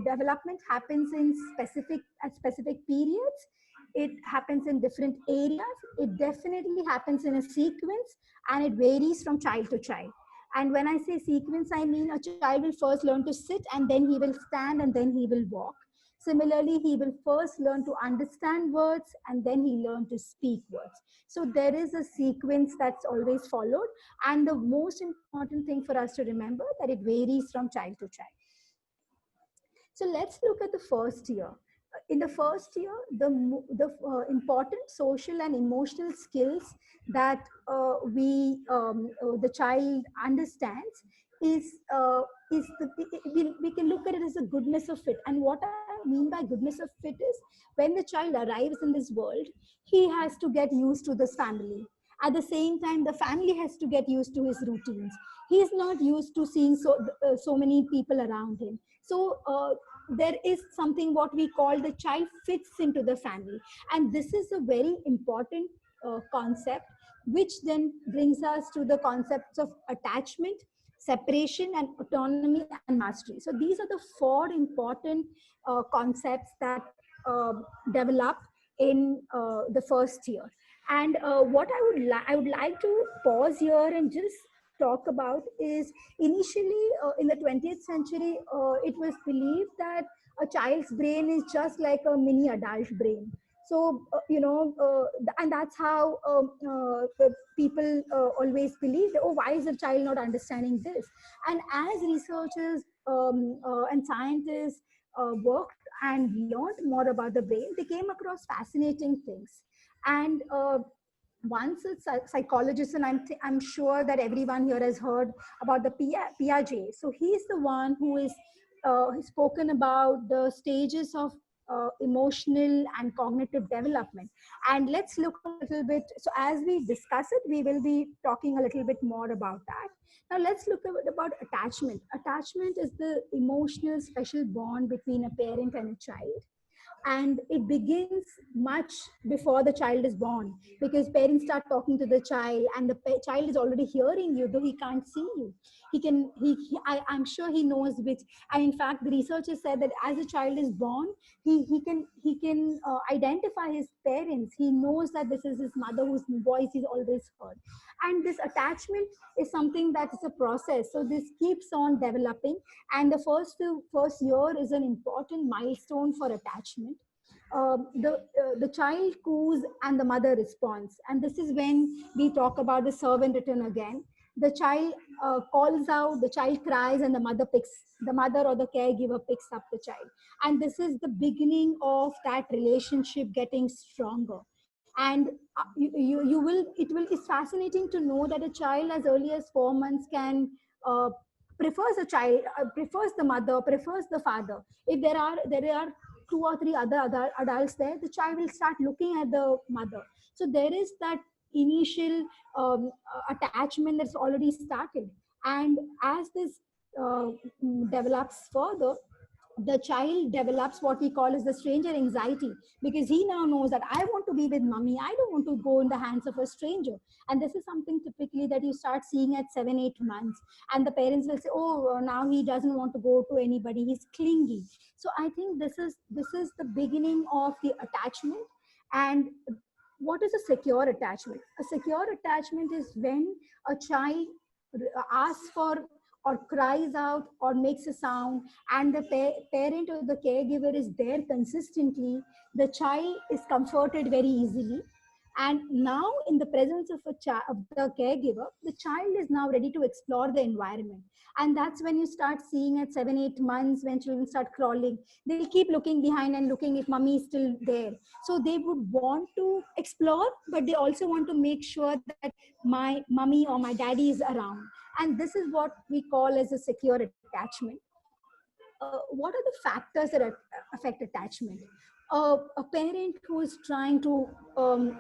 development happens in specific periods. It happens in different areas. It definitely happens in a sequence, and it varies from child to child. And when I say sequence, I mean a child will first learn to sit, and then he will stand, and then he will walk. Similarly, he will first learn to understand words, and then he learn to speak words. So there is a sequence that's always followed. And the most important thing for us to remember, that it varies from child to child. So let's look at the first year. In the first year, the important social and emotional skills that the child understands we can look at it as the goodness of fit. And what I mean by goodness of fit is, when the child arrives in this world, he has to get used to this family. At the same time, the family has to get used to his routines. He is not used to seeing so many people around him. So there is something what we call the child fits into the family. And this is a very important concept, which then brings us to the concepts of attachment, separation, and autonomy and mastery. So these are the four important concepts that develop in the first year. And what I would like to pause here and just talk about is, initially in the 20th century, it was believed that a child's brain is just like a mini adult brain. So, and that's how people always believe, oh, why is the child not understanding this? And as researchers and scientists worked and learned more about the brain, they came across fascinating things. And once a psychologist, and I'm sure that everyone here has heard about the Piaget. So he's the one who is spoken about the stages of emotional and cognitive development. And let's look a little bit. So as we discuss it, we will be talking a little bit more about that. Now let's look about attachment. Attachment is the emotional special bond between a parent and a child. And it begins much before the child is born, because parents start talking to the child, and the child is already hearing you, though he can't see you. I'm sure he knows which. And in fact, the researchers said that as a child is born, he can identify his parents. He knows that this is his mother whose voice he's always heard. And this attachment is something that is a process, so this keeps on developing. And the first year is an important milestone for attachment. The child coos and the mother responds, and this is when we talk about the serve and return again. The child calls out, the child cries, and the mother or the caregiver picks up the child. And this is the beginning of that relationship getting stronger. And it's fascinating to know that a child as early as 4 months can prefers a child, prefers the mother, prefers the father. If there are 2 or 3 other adults there, the child will start looking at the mother. So there is that initial attachment that's already started. And as this develops further, the child develops what we call as the stranger anxiety, because he now knows that I want to be with mommy, I don't want to go in the hands of a stranger. And this is something typically that you start seeing at 7-8 months. And the parents will say, oh, now he doesn't want to go to anybody, he's clingy. So I think this is the beginning of the attachment. And what is a secure attachment? A secure attachment is when a child asks for or cries out or makes a sound, and the parent or the caregiver is there consistently. The child is comforted very easily. And now in the presence of the caregiver, the child is now ready to explore the environment. And that's when you start seeing at 7-8 months, when children start crawling, they'll keep looking behind and looking if mommy is still there. So they would want to explore, but they also want to make sure that my mommy or my daddy is around. And this is what we call as a secure attachment. What are the factors that affect attachment? A parent who is trying to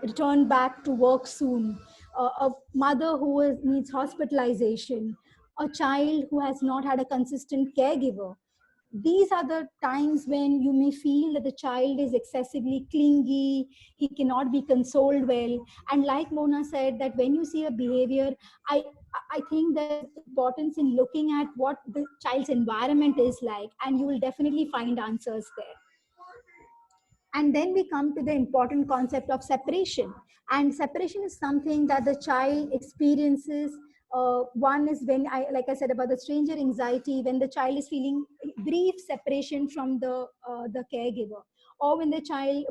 return back to work soon, a mother who needs hospitalization, a child who has not had a consistent caregiver. These are the times when you may feel that the child is excessively clingy, he cannot be consoled well. And like Mona said, that when you see a behavior, I think there's importance in looking at what the child's environment is like, and you will definitely find answers there. And then we come to the important concept of separation. And separation is something that the child experiences. One is when like I said about the stranger anxiety, when the child is feeling brief separation from the caregiver, or when the child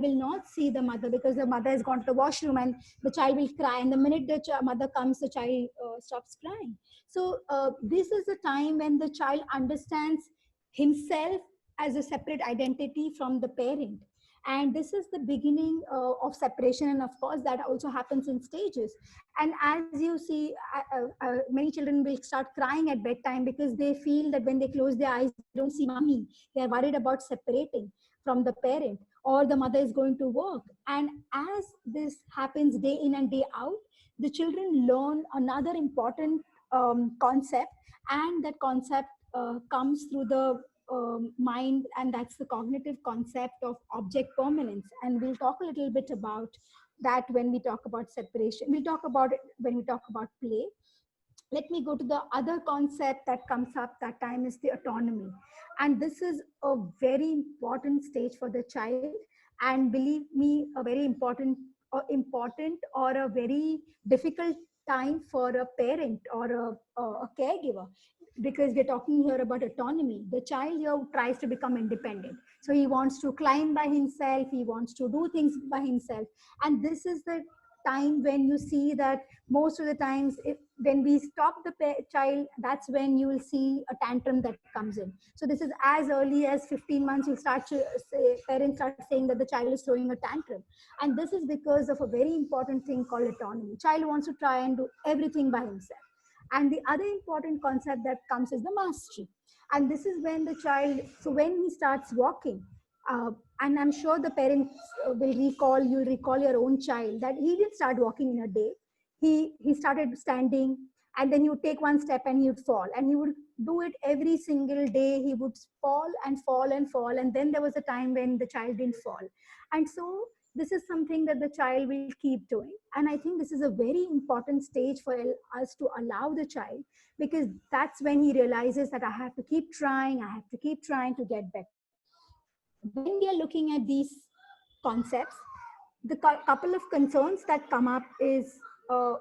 will not see the mother because the mother has gone to the washroom, and the child will cry, and the minute the mother comes, the child stops crying. So this is the time when the child understands himself as a separate identity from the parent. And this is the beginning of separation. And of course, that also happens in stages. And as you see, many children will start crying at bedtime because they feel that when they close their eyes, they don't see mommy. They are worried about separating from the parent, or the mother is going to work. And as this happens day in and day out, the children learn another important concept. And that concept comes through the mind, and that's the cognitive concept of object permanence. And we'll talk a little bit about that when we talk about separation. We'll talk about it when we talk about play. Let me go to the other concept that comes up that time, is the autonomy. And this is a very important stage for the child, and believe me, a very important or a very difficult time for a parent or a caregiver, because we're talking here about autonomy. The child here tries to become independent. So he wants to climb by himself, he wants to do things by himself. And this is the time when you see that most of the times, when we stop the child, that's when you will see a tantrum that comes in. So this is as early as 15 months, you start to say, parents start saying that the child is throwing a tantrum. And this is because of a very important thing called autonomy. Child wants to try and do everything by himself. And the other important concept that comes is the mastery. And this is when the child, so when he starts walking, and I'm sure the parents will recall, you'll recall your own child, that he didn't start walking in a day. He started standing, and then he would take one step and he would fall, and he would do it every single day. He would fall and fall and fall. And then there was a time when the child didn't fall. And so this is something that the child will keep doing. And I think this is a very important stage for us to allow the child, because that's when he realizes that I have to keep trying, I have to keep trying to get better. When we are looking at these concepts, the couple of concerns that come up is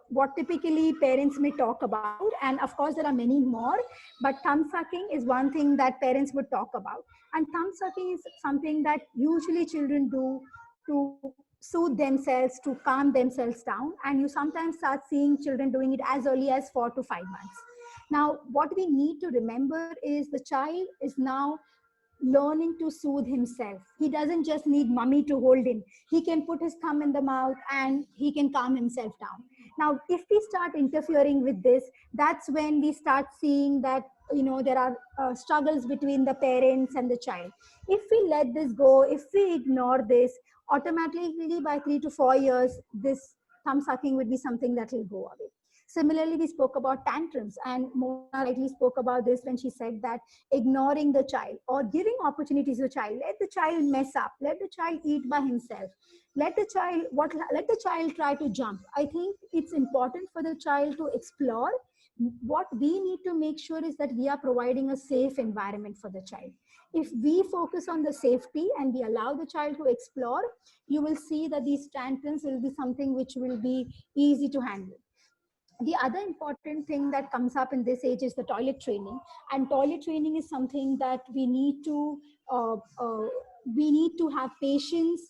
what typically parents may talk about. And of course, there are many more, but thumb sucking is one thing that parents would talk about. And thumb sucking is something that usually children do to soothe themselves, to calm themselves down. And you sometimes start seeing children doing it as early as 4 to 5 months. Now, what we need to remember is the child is now learning to soothe himself. He doesn't just need mommy to hold him. He can put his thumb in the mouth and he can calm himself down. Now, if we start interfering with this, that's when we start seeing that, you know, there are struggles between the parents and the child. If we let this go, if we ignore this, automatically by 3 to 4 years, this thumb sucking would be something that will go away. Similarly, we spoke about tantrums, and Mona rightly spoke about this when she said that ignoring the child or giving opportunities to the child, let the child mess up, let the child eat by himself, let the child try to jump. I think it's important for the child to explore. What we need to make sure is that we are providing a safe environment for the child. If we focus on the safety and we allow the child to explore, you will see that these tantrums will be something which will be easy to handle. The other important thing that comes up in this age is the toilet training. And toilet training is something that we need to have patience.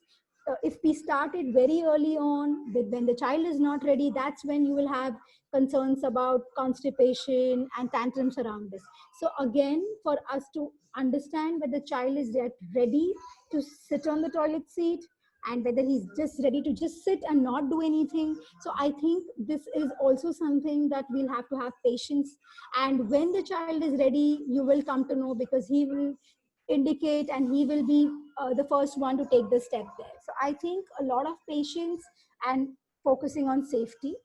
If we start it very early on, when the child is not ready, that's when you will have concerns about constipation and tantrums around this. So again, for us to understand whether the child is ready to sit on the toilet seat, and whether he's just ready to just sit and not do anything. So I think this is also something that we'll have to have patience. And when the child is ready, you will come to know, because he will indicate and he will be the first one to take the step there. So I think a lot of patience and focusing on safety.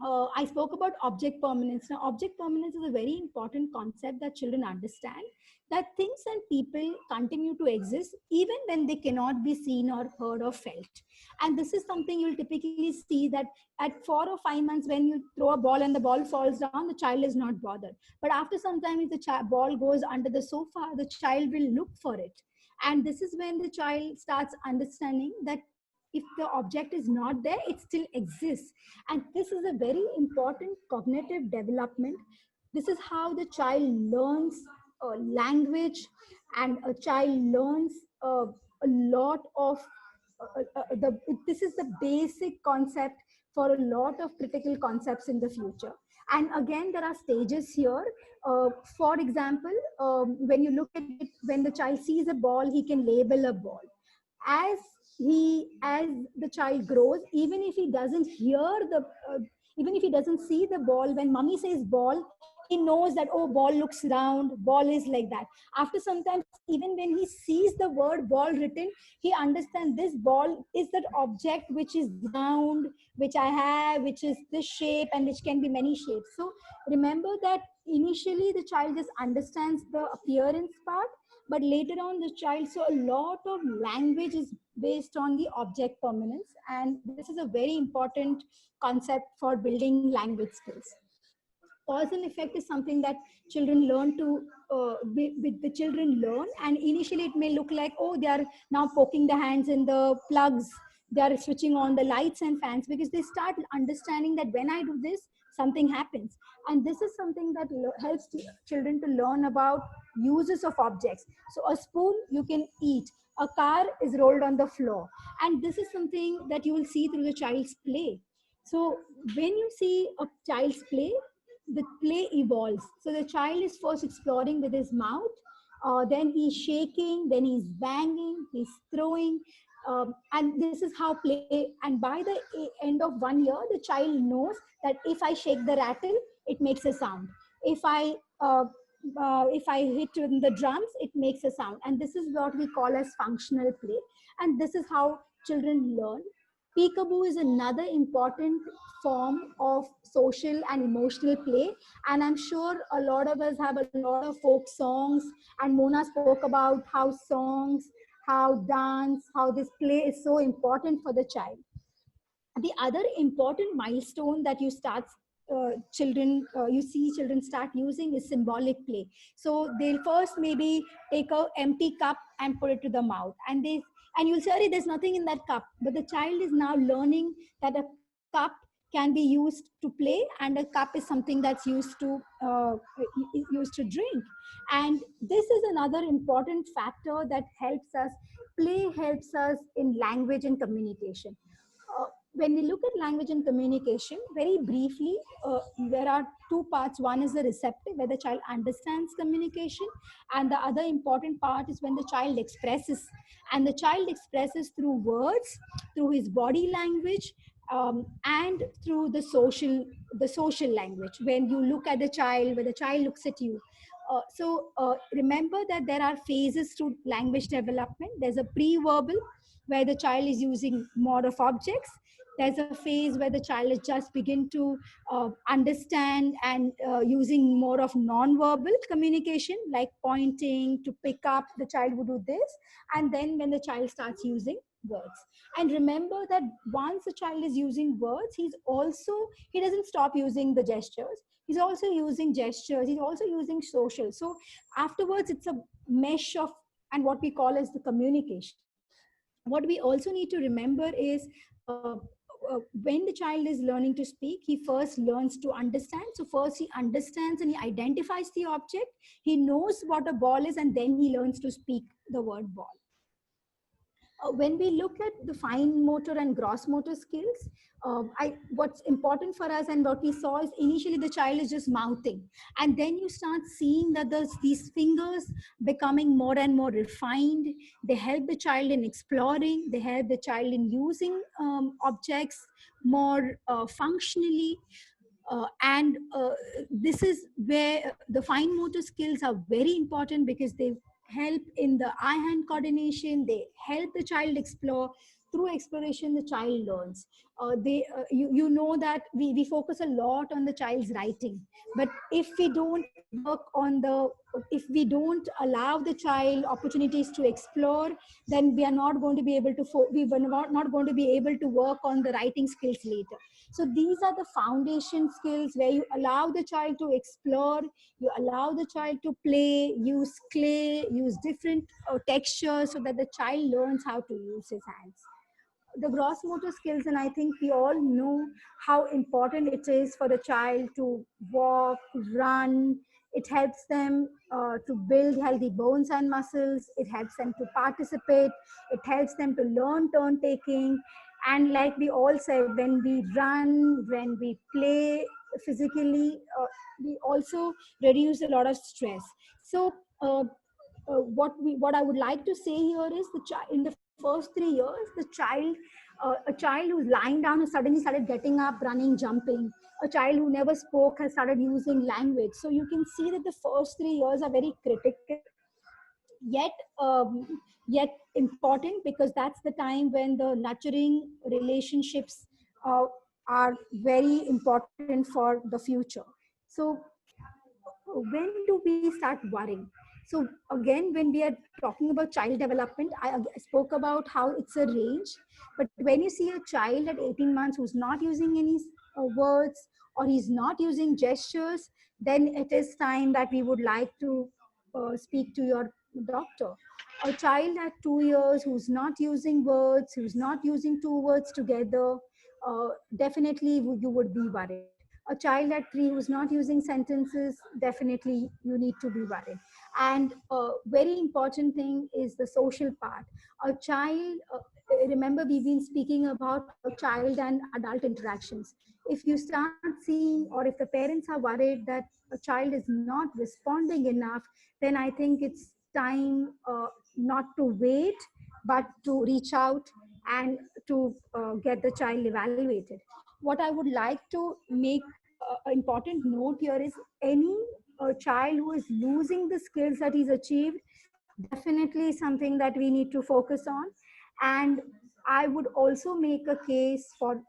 I spoke about object permanence. Now, object permanence is a very important concept that children understand, that things and people continue to exist even when they cannot be seen or heard or felt. And this is something you'll typically see that at 4 or 5 months, when you throw a ball and the ball falls down, the child is not bothered. But after some time, if the ball goes under the sofa, the child will look for it. And this is when the child starts understanding that if the object is not there, it still exists. And this is a very important cognitive development. This is how the child learns language, and a child learns a lot of this is the basic concept for a lot of critical concepts in the future. And again, there are stages here. For example, when you look at it, when the child sees a ball, he can label a ball. As the child grows, even if he doesn't even if he doesn't see the ball, when mommy says ball, he knows that, oh, ball looks round, ball is like that. After some time, even when he sees the word ball written, he understands this ball is that object which is round, which I have, which is this shape, and which can be many shapes. So remember that initially the child just understands the appearance part, but later on the child, so a lot of language is based on the object permanence, and this is a very important concept for building language skills. Cause and effect is something that children learn to the children learn, and initially it may look like, oh, they are now poking their hands in the plugs, they are switching on the lights and fans, because they start understanding that when I do this, something happens. And this is something that helps children to learn about uses of objects. So a spoon you can eat, a car is rolled on the floor, and this is something that you will see through the child's play. So when you see a child's play, the play evolves. So the child is first exploring with his mouth, then he's shaking, then he's banging, he's throwing, and this is how play. And by the end of 1 year, the child knows that if I shake the rattle, it makes a sound. If I hit in the drums, it makes a sound. And this is what we call as functional play. And this is how children learn. Peekaboo is another important form of social and emotional play. And I'm sure a lot of us have a lot of folk songs. And Mona spoke about how songs, how dance, how this play is so important for the child. The other important milestone that you see children start using is symbolic play. So they'll first maybe take a empty cup and put it to the mouth, and you'll say, "Arey, there's nothing in that cup," but the child is now learning that a cup can be used to play, and a cup is something that's used to drink. And this is another important factor that helps us. Play helps us in language and communication. When we look at language and communication, very briefly, there are two parts. One is the receptive, where the child understands communication, and the other important part is when the child expresses. And the child expresses through words, through his body language, and through the social language. When you look at the child, when the child looks at you. Remember that there are phases to language development. There's a pre-verbal, where the child is using more of objects. There's a phase where the child is just begin to understand and using more of non-verbal communication, like pointing to pick up. The child would do this. And then when the child starts using words. And remember that once the child is using words, he doesn't stop using the gestures. He's also using gestures. He's also using social. So afterwards, it's a mesh of, and what we call as the communication. What we also need to remember is when the child is learning to speak, he first learns to understand. So first he understands and he identifies the object. He knows what a ball is, and then he learns to speak the word ball. When we look at the fine motor and gross motor skills, what's important for us and what we saw is initially the child is just mouthing. And then you start seeing that there's these fingers becoming more and more refined. They help the child in exploring. They help the child in using objects more functionally. This is where the fine motor skills are very important, because they help in the eye-hand coordination. They help the child explore. Through exploration, the child learns. You know that we focus a lot on the child's writing, but if we don't allow the child opportunities to explore, then we are not going to be able to work on the writing skills later. So these are the foundation skills where you allow the child to explore, you allow the child to play, use clay, use different textures, so that the child learns how to use his hands. The gross motor skills, and I think we all know how important it is for the child to walk, run. It helps them to build healthy bones and muscles. It helps them to participate. It helps them to learn turn taking. And like we all said, when we run, when we play physically, we also reduce a lot of stress. So what I would like to say here is in the first 3 years, a child who's lying down has suddenly started getting up, running, jumping. A child who never spoke has started using language. So you can see that the first 3 years are very critical, yet important, because that's the time when the nurturing relationships are very important for the future. So when do we start worrying? So again, when we are talking about child development, I spoke about how it's a range. But when you see a child at 18 months who's not using any words, or he's not using gestures, then it is time that we would like to speak to your doctor. A child at 2 years who's not using words, who's not using two words together, definitely you would be worried. A child at 3 who's not using sentences, definitely you need to be worried. And a very important thing is the social part. A child, remember we've been speaking about child and adult interactions. If you start seeing, or if the parents are worried that a child is not responding enough, then I think it's time not to wait, but to reach out and to get the child evaluated. What I would like to make an important note here is any child who is losing the skills that he's achieved, definitely something that we need to focus on. And I would also make a case for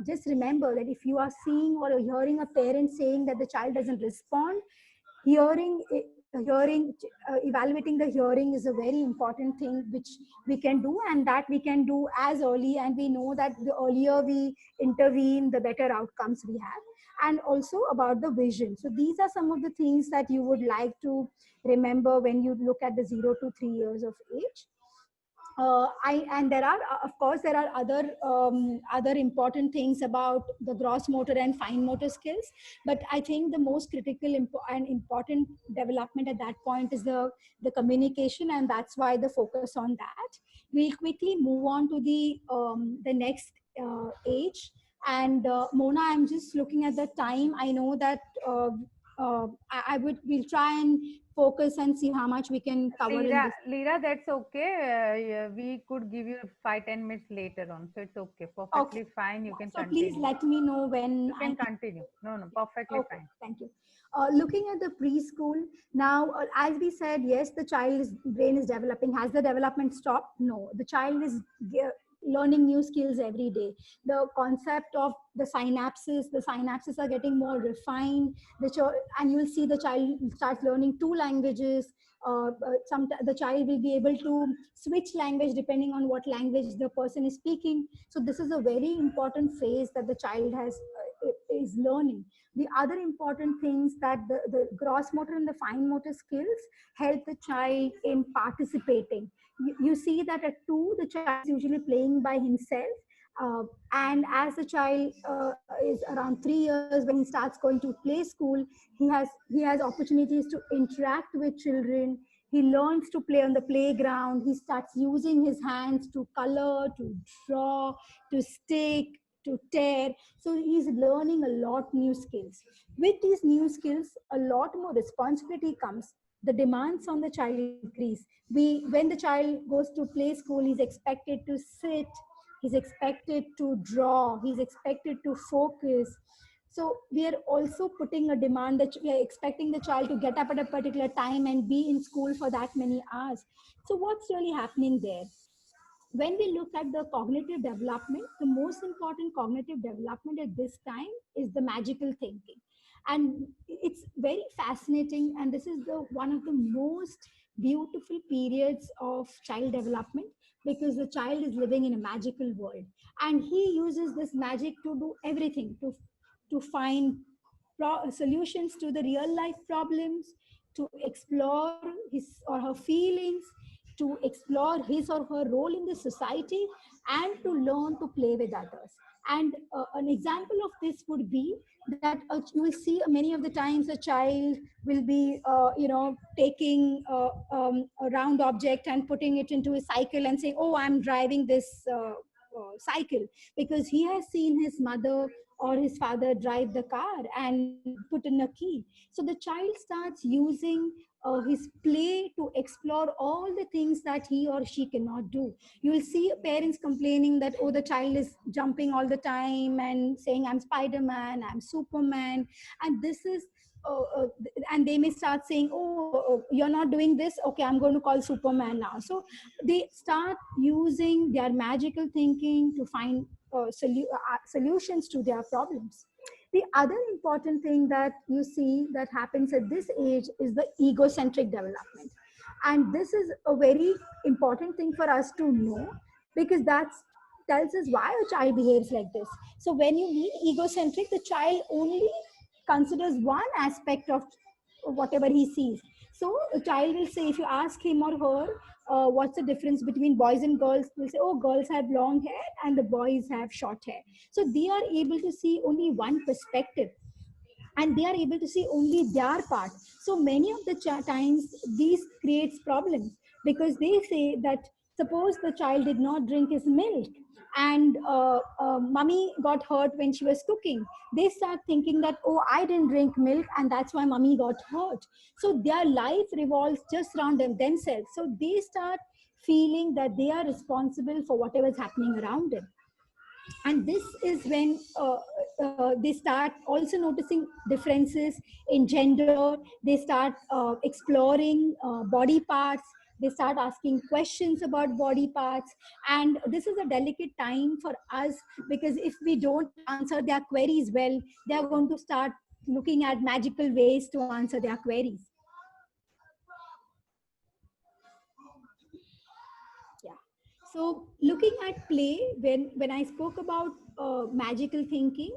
just remember that if you are seeing or hearing a parent saying that the child doesn't respond, evaluating the hearing is a very important thing which we can do, and that we can do as early, and we know that the earlier we intervene, the better outcomes we have. And also about the vision. So these are some of the things that you would like to remember when you look at the 0 to 3 years of age. And there are, of course, there are other important things about the gross motor and fine motor skills. But I think the most critical and important development at that point is the communication, and that's why the focus on that. We'll quickly move on to the next age. And Mona, I'm just looking at the time. I know that we'll try and focus and see how much we can cover in this. Lira, that's okay. Yeah, we could give you 5-10 minutes later on, so it's okay. Perfectly fine. You can So continue. please let me know when You can continue. No, perfectly okay, fine. thank you. Looking at the preschool now, as we said, yes, the child's brain is developing. Has the development stopped? No, the child is learning new skills every day. The concept of the synapses are getting more refined. And you'll see the child starts learning 2 languages. The child will be able to switch language depending on what language the person is speaking. So this is a very important phase that the child is learning. The other important things that the gross motor and the fine motor skills help the child in participating. You see that at 2, the child is usually playing by himself. And as the child is around 3 years, when he starts going to play school, he has opportunities to interact with children. He learns to play on the playground. He starts using his hands to color, to draw, to stick, to tear. So he's learning a lot new skills. With these new skills, a lot more responsibility comes. The demands on the child increase. When the child goes to play school, he's expected to sit, he's expected to draw, he's expected to focus. So we are also putting a demand that we are expecting the child to get up at a particular time and be in school for that many hours. So what's really happening there? When we look at the cognitive development, the most important cognitive development at this time is the magical thinking. And it's very fascinating. And this is one of the most beautiful periods of child development, because the child is living in a magical world. And he uses this magic to do everything, to find solutions to the real life problems, to explore his or her feelings, to explore his or her role in the society, and to learn to play with others. And an example of this would be that you will see many of the times a child will be, taking a round object and putting it into a cycle and saying, oh, I'm driving this cycle, because he has seen his mother or his father drive the car and put in a key. So the child starts using his play to explore all the things that he or she cannot do. You will see parents complaining that, oh, the child is jumping all the time and saying, I'm Spider-Man, I'm Superman. And this is, and they may start saying, oh, you're not doing this. Okay, I'm going to call Superman now. So they start using their magical thinking to find solutions to their problems. The other important thing that you see that happens at this age is the egocentric development. And this is a very important thing for us to know, because that tells us why a child behaves like this. So when you mean egocentric, the child only considers one aspect of whatever he sees. So a child will say, if you ask him or her, what's the difference between boys and girls, they'll say, oh, girls have long hair and the boys have short hair. So they are able to see only one perspective, and they are able to see only their part. So many of the times these creates problems, because they say that suppose the child did not drink his milk, and mummy got hurt when she was cooking. They start thinking that, oh, I didn't drink milk and that's why mummy got hurt. So their life revolves just around themselves. So they start feeling that they are responsible for whatever is happening around them. And this is when they start also noticing differences in gender. They start exploring body parts. They start asking questions about body parts. And this is a delicate time for us, because if we don't answer their queries well, they are going to start looking at magical ways to answer their queries. Yeah. So looking at play, when I spoke about magical thinking,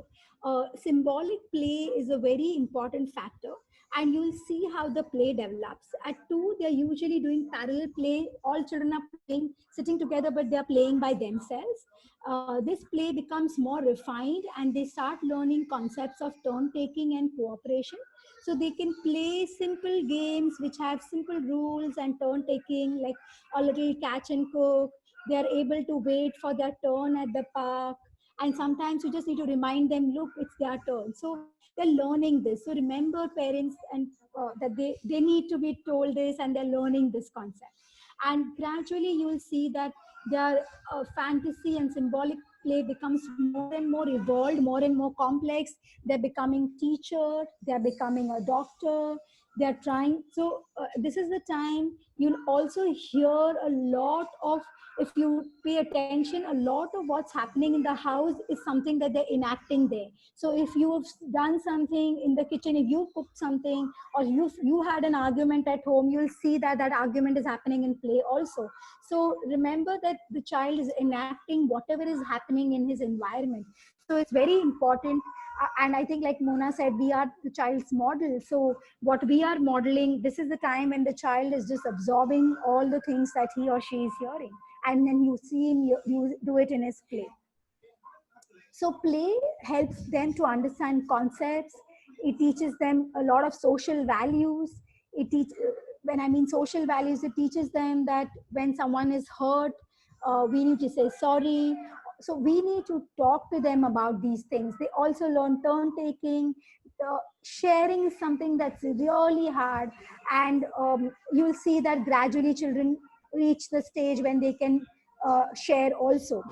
symbolic play is a very important factor. And you'll see how the play develops. At 2, they're usually doing parallel play. All children are playing, sitting together, but they're playing by themselves. This play becomes more refined, and they start learning concepts of turn taking and cooperation. So they can play simple games which have simple rules and turn taking, like a little catch and cook. They are able to wait for their turn at the park. And sometimes you just need to remind them, look, it's their turn. So they're learning this. So remember, parents, and that they need to be told this, and they're learning this concept. And gradually you will see that their fantasy and symbolic play becomes more and more evolved, more and more complex. They're becoming teacher, they're becoming a doctor, they're trying. So this is the time you'll also hear a lot of, if you pay attention, a lot of what's happening in the house is something that they're enacting there. So if you've done something in the kitchen, if you cooked something, or you had an argument at home, you'll see that that argument is happening in play also. So remember that the child is enacting whatever is happening in his environment. So it's very important. And I think, like Mona said, we are the child's model. So what we are modeling, this is the time when the child is just absorbing all the things that he or she is hearing. And then you see him, you do it in his play. So play helps them to understand concepts. It teaches them a lot of social values. When I mean social values, it teaches them that when someone is hurt, we need to say sorry. So we need to talk to them about these things. They also learn turn taking. Sharing is something that's really hard. And you'll see that gradually children reach the stage when they can share also.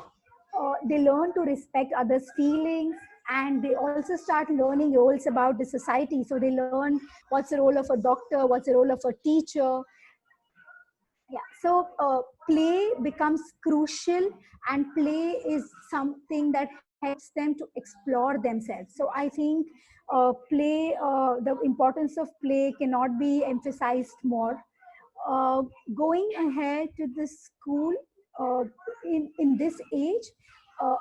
They learn to respect others' feelings, and they also start learning roles about the society. So they learn what's the role of a doctor, what's the role of a teacher. Yeah, so play becomes crucial, and play is something that helps them to explore themselves. So I think the importance of play cannot be emphasized more. Going ahead to the school, in this age,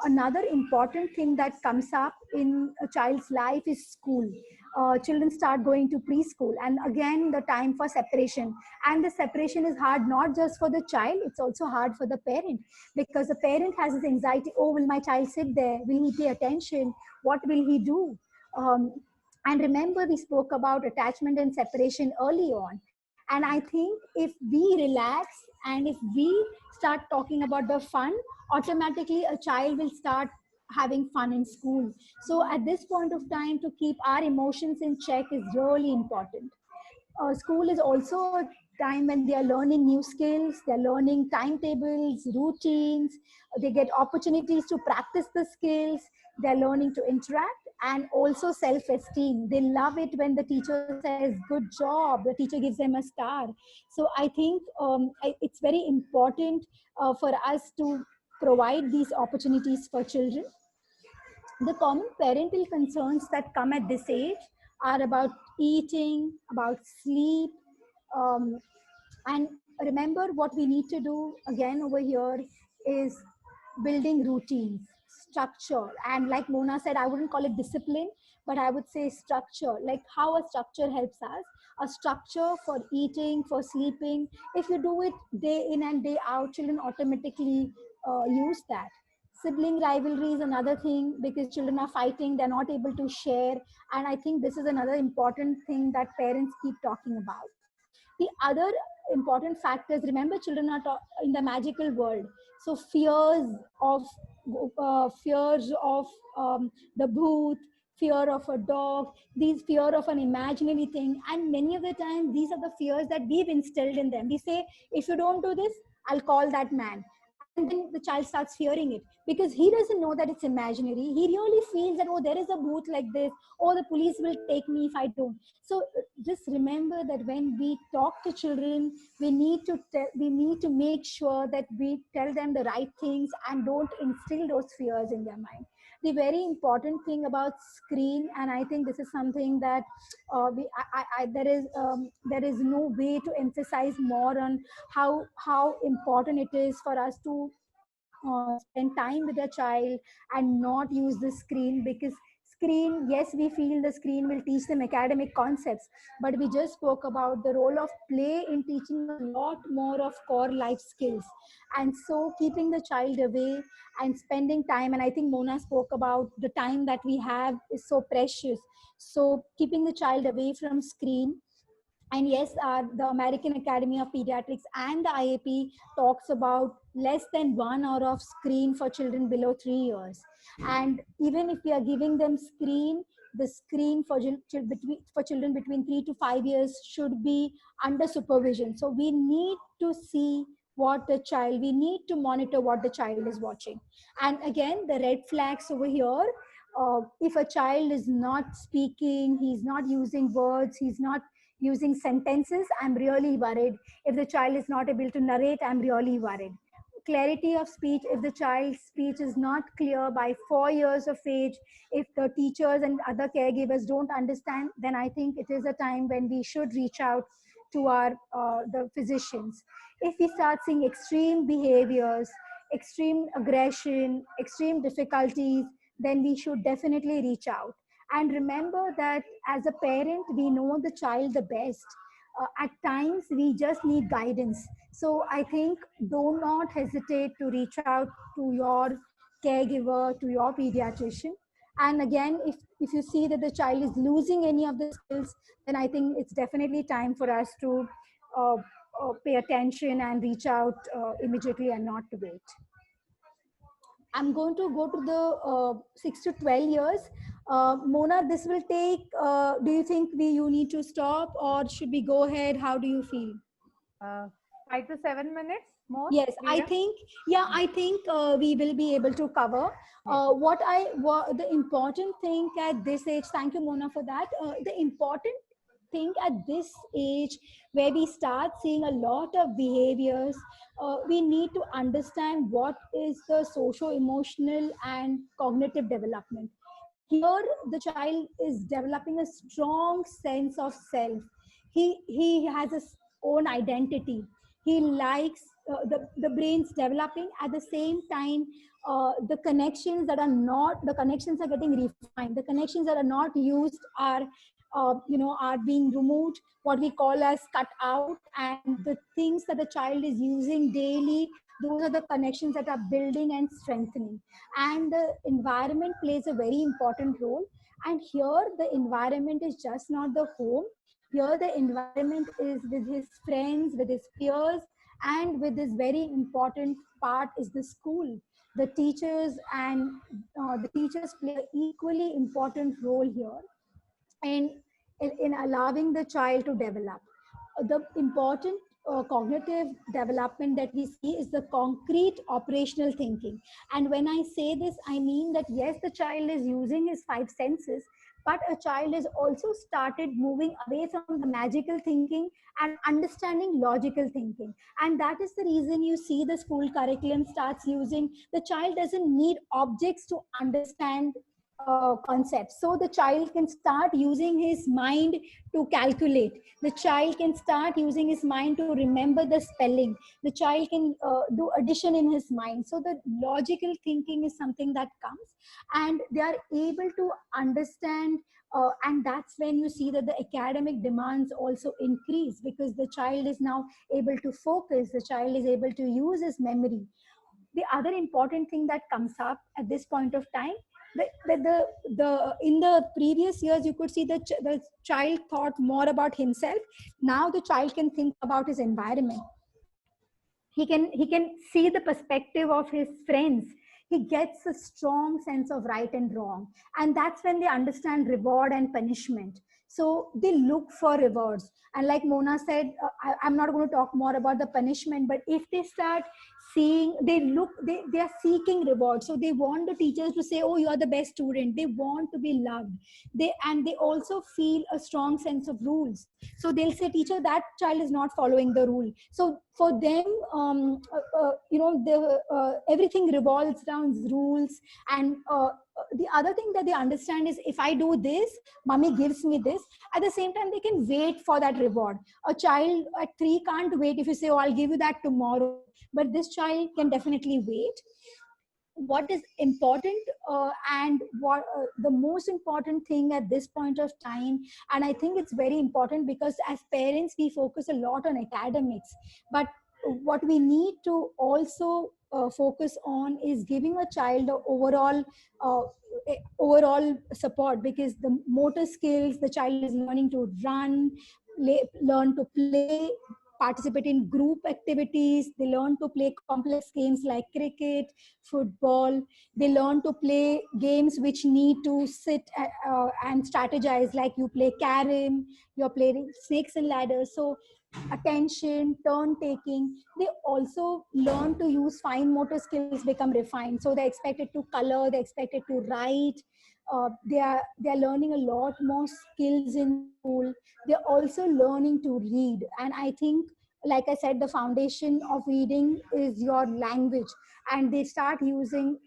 another important thing that comes up in a child's life is school. Children start going to preschool, and again the time for separation. And the separation is hard not just for the child, it's also hard for the parent, because the parent has this anxiety, oh, will my child sit there, will he pay attention, what will he do? And remember, we spoke about attachment and separation early on. And I think if we relax and if we start talking about the fun, automatically a child will start having fun in school. So at this point of time, to keep our emotions in check is really important. School is also a time when they are learning new skills, they're learning timetables, routines, they get opportunities to practice the skills, they're learning to interact, and also self-esteem. They love it when the teacher says, good job, the teacher gives them a star. So I think it's very important for us to provide these opportunities for children. The common parental concerns that come at this age are about eating, about sleep, and remember, what we need to do again over here is building routines, structure. And like Mona said, I wouldn't call it discipline, but I would say structure, like how a structure helps us. A structure for eating, for sleeping. If you do it day in and day out, children automatically use that. Sibling rivalry is another thing, because children are fighting, they're not able to share. And I think this is another important thing that parents keep talking about. The other important factors, remember, children are in the magical world. So fears of the booth, fear of a dog, these fear of an imaginary thing. And many of the time, these are the fears that we've instilled in them. We say, if you don't do this, I'll call that man. and then the child starts fearing it because he doesn't know that it's imaginary. He really feels that, oh, there is a booth like this, or the police will take me if I don't. So just remember that when we talk to children, we need to make sure that we tell them the right things and don't instill those fears in their mind. The very important thing about screen, and I think this is something that there is no way to emphasize more on how important it is for us to spend time with a child and not use the screen. Because screen, yes, we feel the screen will teach them academic concepts, but we just spoke about the role of play in teaching a lot more of core life skills. And so keeping the child away and spending time, and I think Mona spoke about the time that we have is so precious. So keeping the child away from screen. And yes, the American Academy of Pediatrics and the IAP talks about less than 1 hour of screen for children below 3 years. And even if we are giving them screen, the screen for children between 3 to 5 years should be under supervision. So we need to see we need to monitor what the child is watching. And again, the red flags over here, if a child is not speaking, he's not using words, he's not using sentences, I'm really worried. If the child is not able to narrate, I'm really worried. Clarity of speech, if the child's speech is not clear by 4 years of age, if the teachers and other caregivers don't understand, then I think it is a time when we should reach out to the physicians. If we start seeing extreme behaviors, extreme aggression, extreme difficulties, then we should definitely reach out. And remember that as a parent, we know the child the best. At times, we just need guidance. So I think do not hesitate to reach out to your caregiver, to your pediatrician. And again, if you see that the child is losing any of the skills, then I think it's definitely time for us to pay attention and reach out immediately and not to wait. I'm going to go to the 6 to 12 years. Mona, this will take, do you think you need to stop or should we go ahead? How do you feel? 5 to 7 minutes more? Yes, I think we will be able to cover. The important thing at this age, thank you Mona for that. The important thing at this age where we start seeing a lot of behaviors, we need to understand what is the socio-emotional and cognitive development. Here, the child is developing a strong sense of self. He has his own identity. He likes the brain's developing. At the same time, the connections are getting refined. The connections that are not used are being removed, what we call as cut out, and the things that the child is using daily, those are the connections that are building and strengthening. And the environment plays a very important role. And here the environment is just not the home. Here the environment is with his friends, with his peers, and with this very important part is the school. The teachers play an equally important role here. And in allowing the child to develop. The important cognitive development that we see is the concrete operational thinking. And when I say this, I mean that yes, the child is using his 5 senses, but a child has also started moving away from the magical thinking and understanding logical thinking. And that is the reason you see the school curriculum starts using, the child doesn't need objects to understand concepts. So the child can start using his mind to calculate. The child can start using his mind to remember the spelling. The child can do addition in his mind. So the logical thinking is something that comes, and they are able to understand. And that's when you see that the academic demands also increase, because the child is now able to focus. The child is able to use his memory. The other important thing that comes up at this point of time, in the previous years, you could see the child thought more about himself. Now the child can think about his environment. He can see the perspective of his friends. He gets a strong sense of right and wrong. And that's when they understand reward and punishment. So they look for rewards. And like Mona said, I'm not going to talk more about the punishment, but if they start seeing, they are seeking rewards. So they want the teachers to say, oh, you are the best student. They want to be loved. They also feel a strong sense of rules. So they'll say, teacher, that child is not following the rule. So for them, everything revolves around rules. And the other thing that they understand is, if I do this, mommy gives me this. At the same time, they can wait for that reward. A child at 3 can't wait if you say, oh, I'll give you that tomorrow. But this child can definitely wait. What is important, and what the most important thing at this point of time, and I think it's very important, because as parents we focus a lot on academics, but what we need to also focus on is giving a child a overall support, because the motor skills, the child is learning to run, learn to play, participate in group activities. They learn to play complex games like cricket, football. They learn to play games which need to sit and strategize, like you play carom, you're playing snakes and ladders. So attention, turn taking. They also learn to use fine motor skills, become refined. So they're expected to color, they're expected to write. They are learning a lot more skills in school. They're also learning to read. And I think, like I said, the foundation of reading is your language. And they start using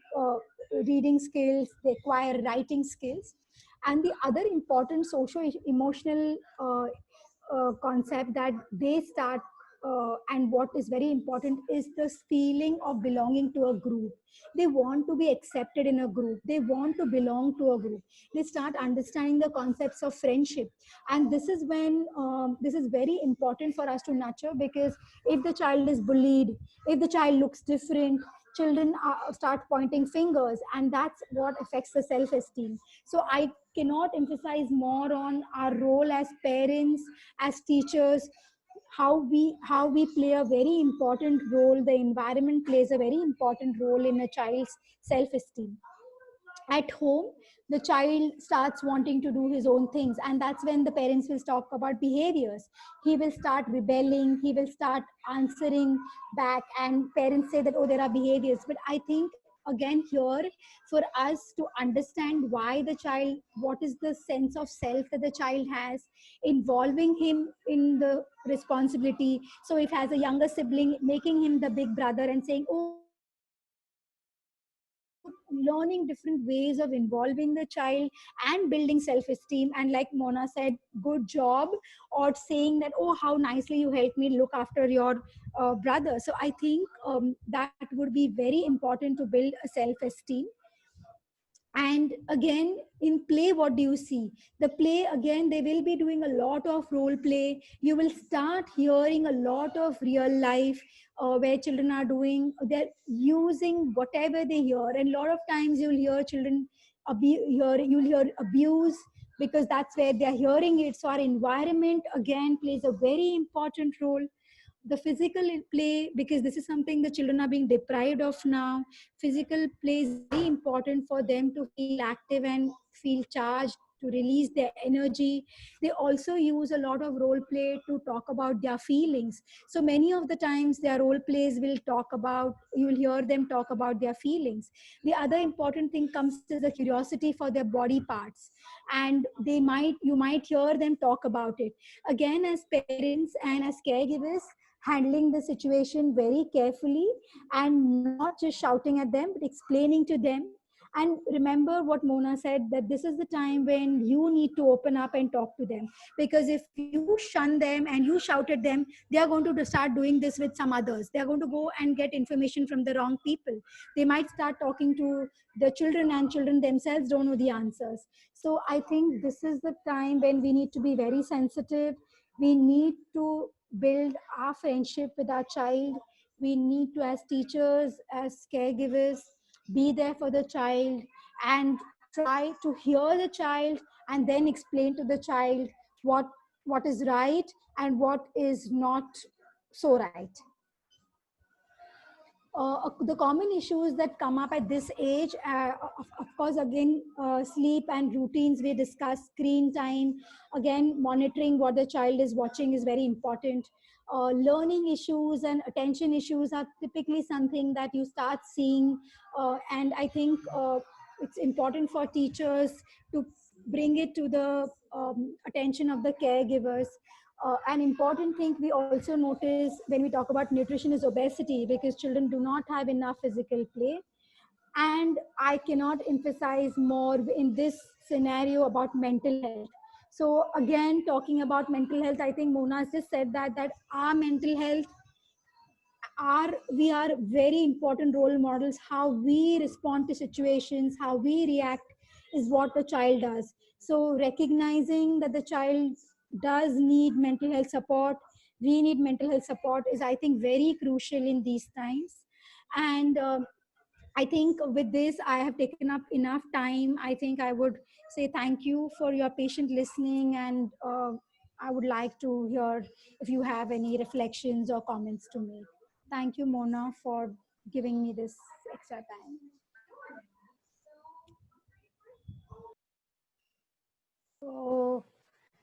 reading skills, they acquire writing skills. And the other important social emotional concept that they start, and what is very important, is this feeling of belonging to a group. They want to be accepted in a group, they want to belong to a group. They start understanding the concepts of friendship. And this is when this is very important for us to nurture, because if the child is bullied, if the child looks different, children start pointing fingers, and that's what affects the self-esteem. So I cannot emphasize more on our role as parents, as teachers, how we play a very important role. The environment plays a very important role in a child's self-esteem. At home, the child starts wanting to do his own things, and that's when the parents will talk about behaviors. He will start rebelling, he will start answering back, and parents say that, oh, there are behaviors. But I think, again, here, for us to understand why the child, what is the sense of self that the child has, involving him in the responsibility. So if has a younger sibling, making him the big brother and saying, oh, learning different ways of involving the child and building self-esteem. And like Mona said, good job, or saying that, oh, how nicely you helped me look after your brother. So I think that would be very important to build a self-esteem. And again, in play, what do you see? The play, again, they will be doing a lot of role play. You will start hearing a lot of real life where children are doing, they're using whatever they hear. And a lot of times you'll hear children, you'll hear abuse, because that's where they're hearing it. So our environment, again, plays a very important role. The physical play, because this is something the children are being deprived of now. Physical play is very important for them to feel active and feel charged, to release their energy. They also use a lot of role play to talk about their feelings. So many of the times their role plays will talk about, you will hear them talk about their feelings. The other important thing comes to the curiosity for their body parts, and you might hear them talk about it. Again, as parents and as caregivers, handling the situation very carefully, and not just shouting at them, but explaining to them. And remember what Mona said, that this is the time when you need to open up and talk to them. Because if you shun them and you shout at them, they are going to start doing this with some others. They are going to go and get information from the wrong people. They might start talking to the children, and children themselves don't know the answers. So I think this is the time when we need to be very sensitive. We need to build our friendship with our child. We need to, as teachers, as caregivers, be there for the child and try to hear the child, and then explain to the child what is right and what is not so right. The common issues that come up at this age, of course, again, sleep and routines we discussed, screen time, again, monitoring what the child is watching is very important. Learning issues and attention issues are typically something that you start seeing, and I think it's important for teachers to bring it to the attention of the caregivers. An important thing we also notice when we talk about nutrition is obesity, because children do not have enough physical play. And I cannot emphasize more in this scenario about mental health. So again, talking about mental health, I think Mona has just said that our mental health we are very important role models. How we respond to situations, how we react is what the child does. So recognizing that the child does need mental health support, we need mental health support, is I think very crucial in these times. And I think with this, I have taken up enough time. I think I would say thank you for your patient listening, and I would like to hear if you have any reflections or comments to make. Thank you, Mona, for giving me this extra time. So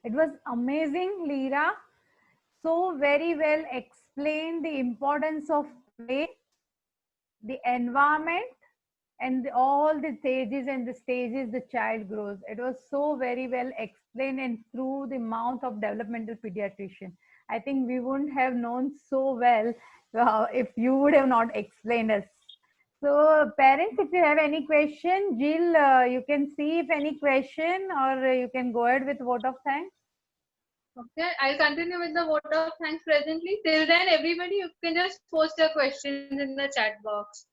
it was amazing, Leera. So very well explained the importance of play, the environment, and all the stages and the stages the child grows. It was so very well explained and through the mouth of developmental pediatrician. I think we wouldn't have known so well if you would have not explained us. So parents, if you have any question, Jill, you can see if any question, or you can go ahead with vote of thanks. Okay, I'll continue with the vote of thanks presently. Till then, everybody, you can just post your questions in the chat box.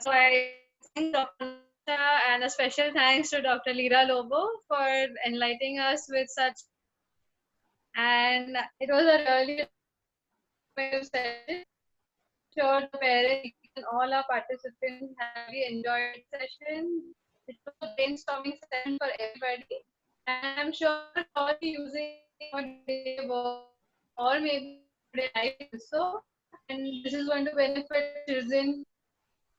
So I thank Dr. and a special thanks to Dr. Leera Lobo for enlightening us with such. And it was a really session. Sure, the parents and all our participants have really enjoyed the session. It was a brainstorming session for everybody. And I'm sure all using or maybe life also. And this is going to benefit children,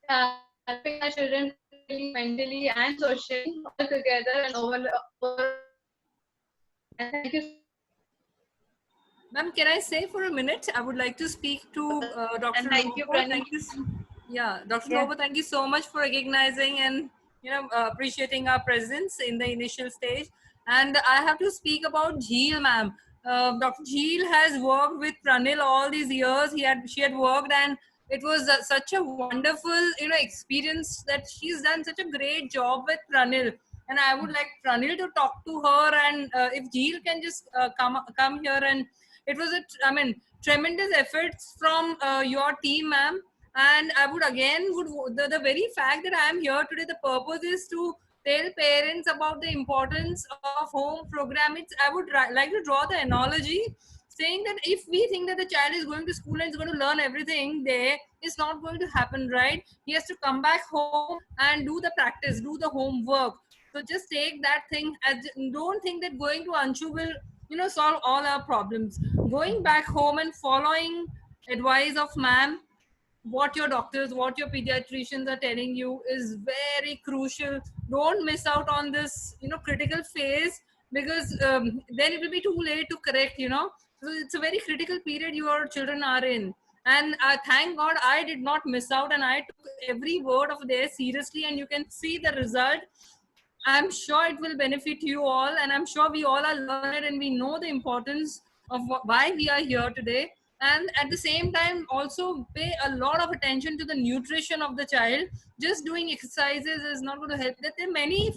helping our children mentally and socially all together and over. And thank you. Ma'am, can I say for a minute? I would like to speak to Dr. And thank you, Lobo. Thank you. Yeah, Dr. Lobo, thank you so much for recognizing and appreciating our presence in the initial stage. And I have to speak about Jheel, ma'am. Dr. Jheel has worked with Pranil all these years. She had worked, and it was such a wonderful experience that she's done such a great job with Pranil. And I would like Pranil to talk to her, and if Jheel can just come here. And it was tremendous efforts from your team, ma'am. And I would again the very fact that I am here today, the purpose is to tell parents about the importance of home program. I would like to draw the analogy saying that if we think that the child is going to school and is going to learn everything there, it's not going to happen, right? He has to come back home and do the practice, do the homework. So just take that thing as, don't think that going to Anshu will solve all our problems. Going back home and following advice of ma'am, what your doctors, what your pediatricians are telling you is very crucial. Don't miss out on this critical phase, because then it will be too late to correct. So it's a very critical period your children are in. And thank God I did not miss out, and I took every word of theirs seriously, and you can see the result. I'm sure it will benefit you all, and I'm sure we all are learned and we know the importance of why we are here today. And at the same time, also pay a lot of attention to the nutrition of the child. Just doing exercises is not going to help. There are many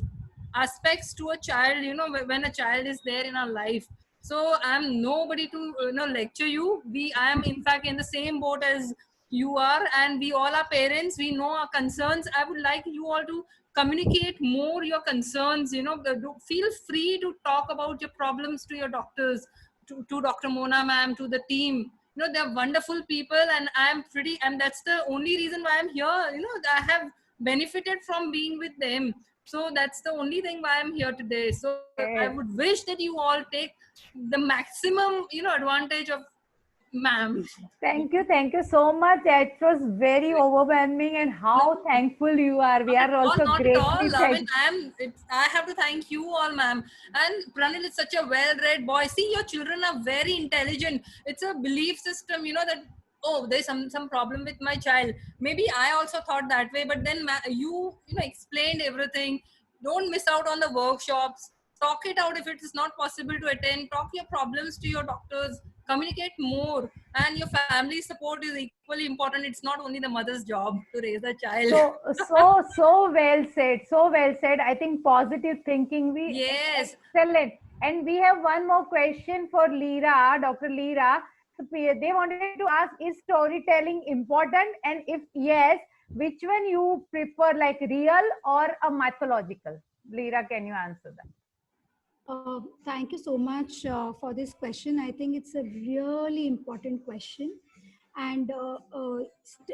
aspects to a child, when a child is there in our life. So I'm nobody to lecture you. I am in fact in the same boat as you are, and we all are parents. We know our concerns. I would like you all to communicate more your concerns. Feel free to talk about your problems to your doctors, to Dr. Mona ma'am, to the team. They're wonderful people, and and that's the only reason why I'm here. I have benefited from being with them. So that's the only thing why I'm here today. So I would wish that you all take the maximum, advantage of ma'am. Thank you so much. It was very overwhelming, and how thankful you are. We are also Not at greatly all. I mean, thankful. I have to thank you all, ma'am. And Pranil is such a well-read boy. See, your children are very intelligent. It's a belief system, that, oh, there's some problem with my child. Maybe I also thought that way, but then you explained everything. Don't miss out on the workshops. Talk it out if it is not possible to attend. Talk your problems to your doctors. Communicate more, and your family support is equally important. It's not only the mother's job to raise a child. So well said. So well said. I think positive thinking. Yes. Excellent. And we have one more question for Leera, Dr. Leera. So they wanted to ask: is storytelling important? And if yes, which one you prefer, like real or a mythological? Leera, can you answer that? Thank you so much for this question. I think it's a really important question. And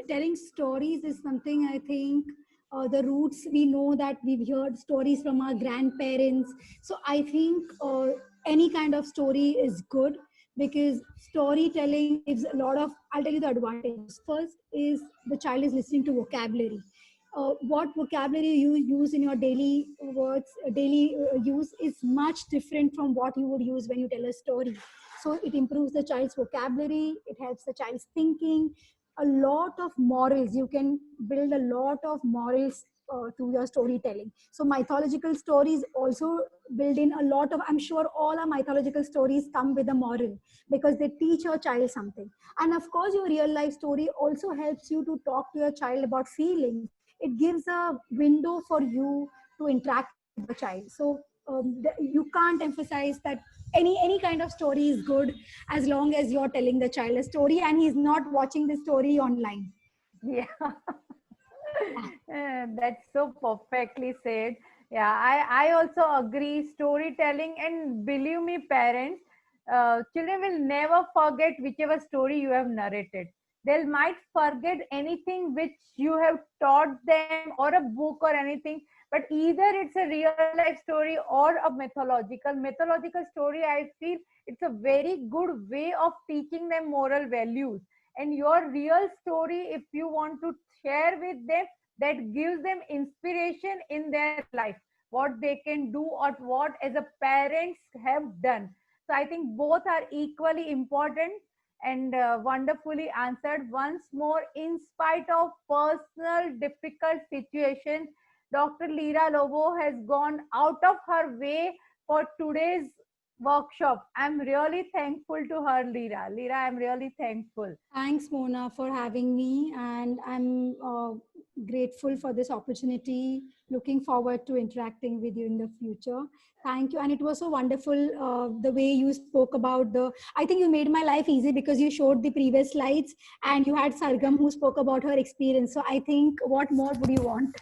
telling stories is something I think the roots, we know that we've heard stories from our grandparents. So I think any kind of story is good, because storytelling gives a lot of, I'll tell you the advantages. First is the child is listening to vocabulary. What vocabulary you use in your daily words, daily use is much different from what you would use when you tell a story. So it improves the child's vocabulary, it helps the child's thinking. A lot of morals, you can build a lot of morals through your storytelling. So mythological stories also build in a lot of, I'm sure all our mythological stories come with a moral, because they teach your child something. And of course, your real life story also helps you to talk to your child about feelings. It gives a window for you to interact with the child. So you can't emphasize that any kind of story is good as long as you're telling the child a story and he's not watching the story online. Yeah. That's so perfectly said. Yeah, I also agree. Storytelling, and believe me, parents, children will never forget whichever story you have narrated. They might forget anything which you have taught them, or a book or anything, but either it's a real life story or a mythological story. I feel it's a very good way of teaching them moral values. And your real story, if you want to share with them, that gives them inspiration in their life, what they can do or what as a parents have done. So I think both are equally important, and wonderfully answered. Once more, in spite of personal difficult situation, Dr. Leera Lobo has gone out of her way for today's workshop. I'm really thankful to her, Leera. I'm really thankful. Thanks, Mona, for having me, and I'm grateful for this opportunity. Looking forward to interacting with you in the future. Thank you, and it was so wonderful the way you spoke about the. I think you made my life easy because you showed the previous slides, and you had Sargam who spoke about her experience. So I think, what more would you want?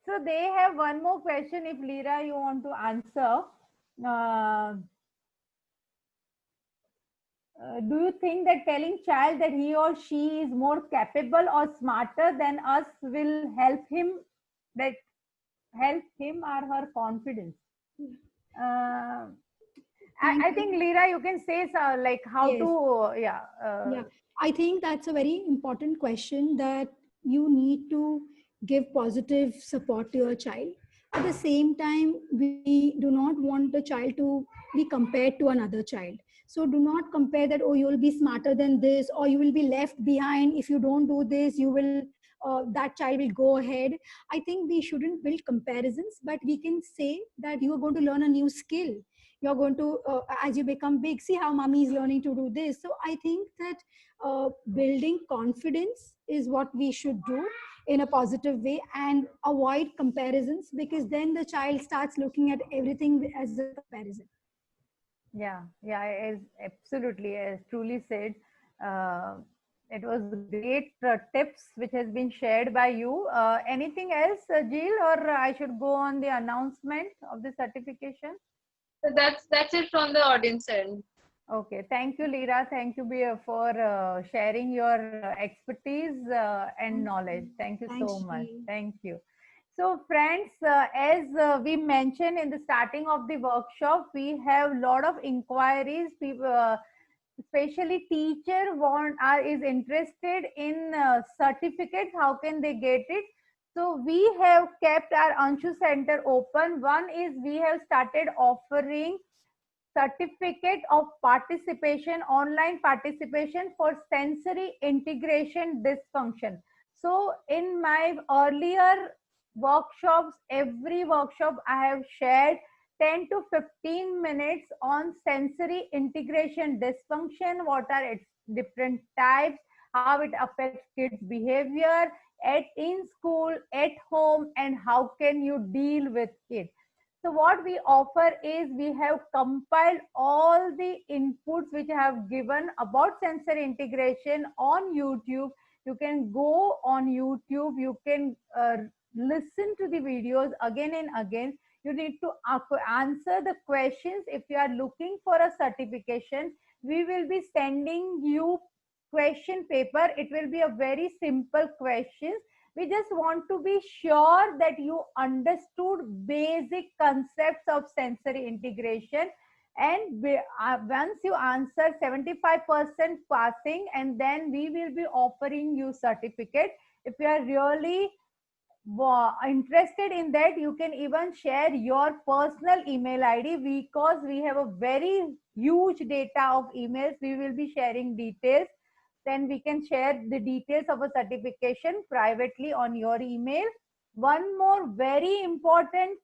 So they have one more question. If Leera, you want to answer. Do you think that telling child that he or she is more capable or smarter than us will help him or her confidence? I think Leera, you can say so, like how Yes. to Yeah, I think that's a very important question, that you need to give positive support to your child. At the same time, we do not want the child to be compared to another child. So do not compare that, oh, you will be smarter than this, or you will be left behind. If you don't do this, you will, that child will go ahead. I think we shouldn't build comparisons, but we can say that you are going to learn a new skill. You're going to, as you become big, see how mommy is learning to do this. So I think that building confidence is what we should do in a positive way, and avoid comparisons, because then the child starts looking at everything as a comparison. Yeah, as absolutely, as truly said. It was great tips which has been shared by you. Anything else, Jill, or I should go on the announcement of the certification? So that's it from the audience end. Okay, thank you, Leera. Thank you, Bia, for sharing your expertise and knowledge. Thank you so much. Thank you. So, friends, as we mentioned in the starting of the workshop, we have a lot of inquiries. People, especially teacher is interested in certificates, how can they get it? So we have kept our Anshu Center open. One is we have started offering certificate of participation, online participation for sensory integration dysfunction. So in my earlier workshops, every workshop I have shared 10 to 15 minutes on sensory integration dysfunction, what are its different types, how it affects kids behavior in school, at home, and how can you deal with it. So what we offer is we have compiled all the inputs which I have given about sensory integration on YouTube. You can go on YouTube, you can listen to the videos again and again. You need to answer the questions. If you are looking for a certification, we will be sending you question paper. It will be a very simple questions. We just want to be sure that you understood basic concepts of sensory integration, and once you answer 75% passing, and then we will be offering you certificate. If you are really interested in that, you can even share your personal email ID, because we have a very huge data of emails. We will be sharing details, then we can share the details of a certification privately on your email. One more very important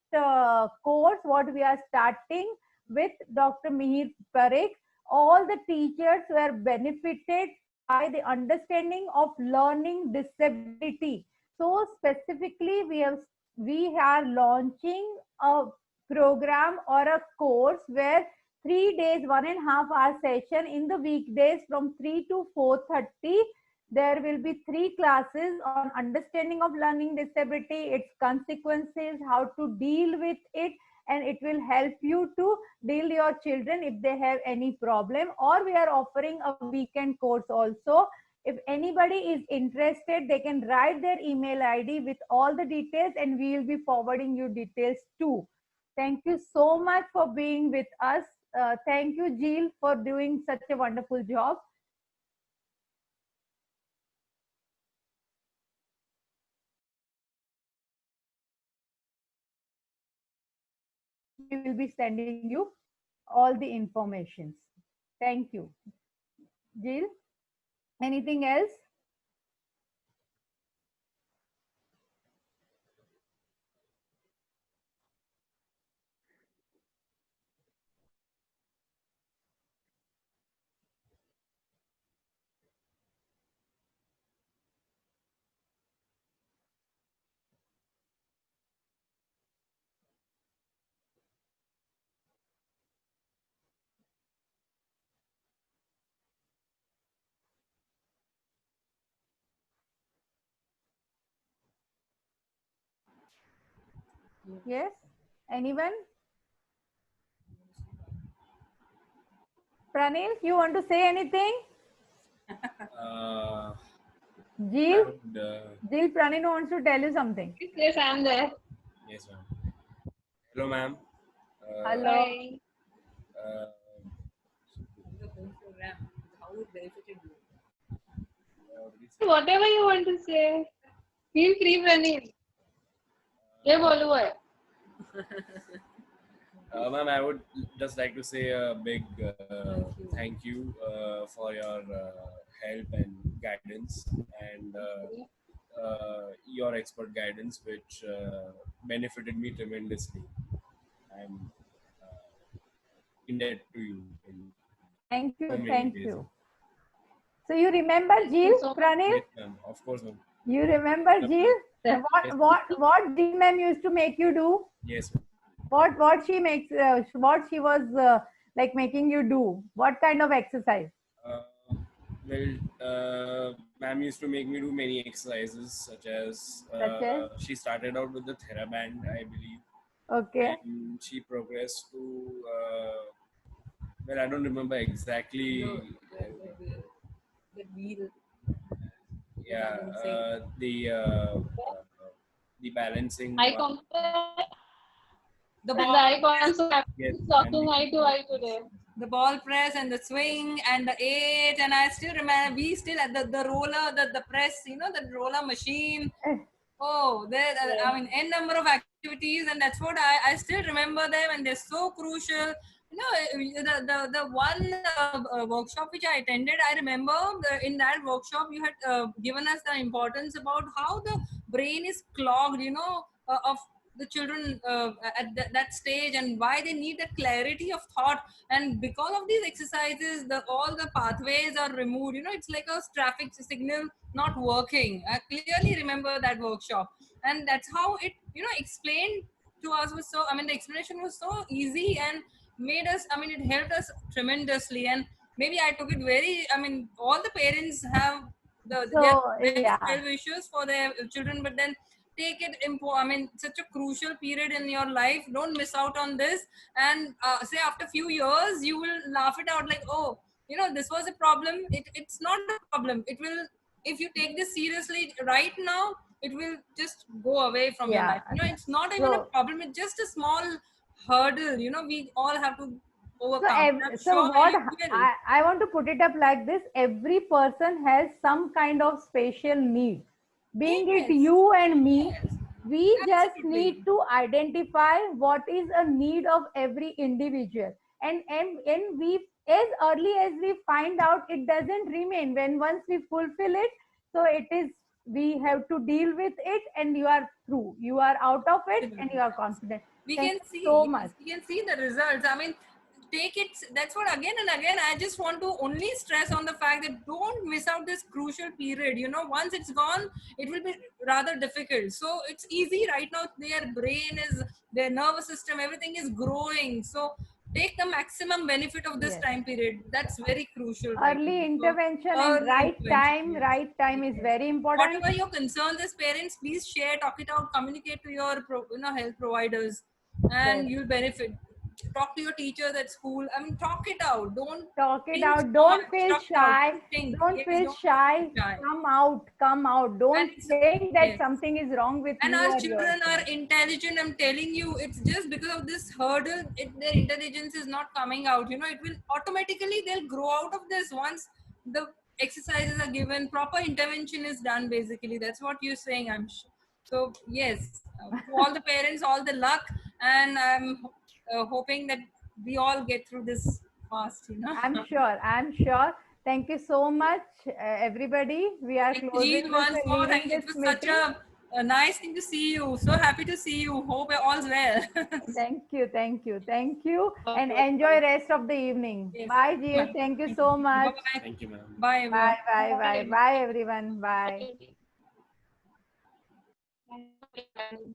course what we are starting with Dr. Mihir Parekh. All the teachers were benefited by the understanding of learning disability. So specifically we are launching a program or a course where 3 days, 1.5 hour session in the weekdays from 3 to 4:30. There will be 3 classes on understanding of learning disability, its consequences, how to deal with it, and it will help you to deal your children if they have any problem. Or we are offering a weekend course also. If anybody is interested, they can write their email ID with all the details, and we will be forwarding you details too. Thank you so much for being with us. Thank you, Jill, for doing such a wonderful job. We will be sending you all the informations. Thank you. Jill, anything else? Yes, anyone? Pranil, you want to say anything? Jill, Jill, Pranil wants to tell you something. Yes, I'm there. Yes, ma'am. Hello, ma'am. Hello. Hi. How it benefited you? Whatever you want to say. Feel free, Pranil. ये बोलू है. Ma'am, I would just like to say a big thank you for your help and guidance, and your expert guidance, which benefited me tremendously. I'm indebted to you. Thank you, so many thank ways. you. So you remember Jill, Pranil? Yes, ma'am. Of course, ma'am. You remember Jill? What Jill ma'am used to make you do? Yes, ma'am. What she makes, what she was like making you do? What kind of exercise? Ma'am used to make me do many exercises, such as she started out with the TheraBand, I believe. Okay. And she progressed to well, I don't remember exactly. The wheel. Yeah, the balancing. I compare the and I also have yes, talking eye to eye today. the ball press and the swing and the 8, and I still remember we still had the roller, the press, you know, the roller machine. Oh, there, I mean, n number of activities, and that's what I still remember them, and they're so crucial. You know, the one workshop which I attended, I remember in that workshop you had given us the importance about how the brain is clogged, you know, of the children at that stage, and why they need that clarity of thought. And because of these exercises, all the pathways are removed. You know, it's like a traffic signal not working. I clearly remember that workshop, and that's how it, you know, explained to us was so. I mean, the explanation was so easy and made us. I mean, it helped us tremendously. And maybe I took it very. I mean, all the parents have So, their yeah. well wishes for their children, but then take it I mean, such a crucial period in your life. Don't miss out on this. And say after a few years, you will laugh it out like, oh, you know, this was a problem. It's not a problem. It will, if you take this seriously right now, it will just go away from your Yeah. life. You know, it's not even a So- problem. It's just a small hurdle. You know, we all have to So, overcome. I'm so sure what you will. I want to put it up like this: every person has some kind of special need. Being it Yes. you and me, Yes. we just Absolutely. need to identify what is a need of every individual, and we, as early as we find out, it doesn't remain. When once we fulfill it, so it is, we have to deal with it, and you are through. You are out of it, and you are confident. We Thank can you see, so yes, much. we can see the results. I mean, take it, that's what, again and again I just want to only stress on the fact that don't miss out this crucial period. You know, once it's gone, it will be rather difficult. So it's easy right now. Their brain is, their nervous system, everything is growing. So take the maximum benefit of this Yes. time period. That's very crucial right Early now. So, intervention and early right intervention, yes. right time is Yes. very important. Whatever your concerns as parents, please share, talk it out, communicate to your health providers, and Yes. you'll benefit. Talk to your teachers at school. I mean, talk it out. Don't Talk it think out. so Don't much. feel Talk it out. shy. Think. Don't Yes, feel don't shy. feel shy. Come out. Come out. Don't And it's, think that yes. something is wrong with And you our or children yourself. are intelligent. I'm telling you, it's just because of this hurdle, their intelligence is not coming out. You know, it will automatically, they'll grow out of this once the exercises are given, proper intervention is done. Basically, that's what you're saying, I'm sure. So yes, to all the parents, all the luck, and I'm hoping that we all get through this fast. You know. I'm sure. I'm sure. Thank you so much, everybody. We are Thank closing you once more. leaving It this was such meeting. a nice thing to see you. So happy to see you. Hope all's well. Thank you. Thank you. Thank you. And Okay. enjoy rest of the evening. Yes. Bye, GS. Thank you so much. Bye-bye. Thank you, ma'am. Bye, everyone. Bye, bye, bye, bye, everyone. Bye. Bye.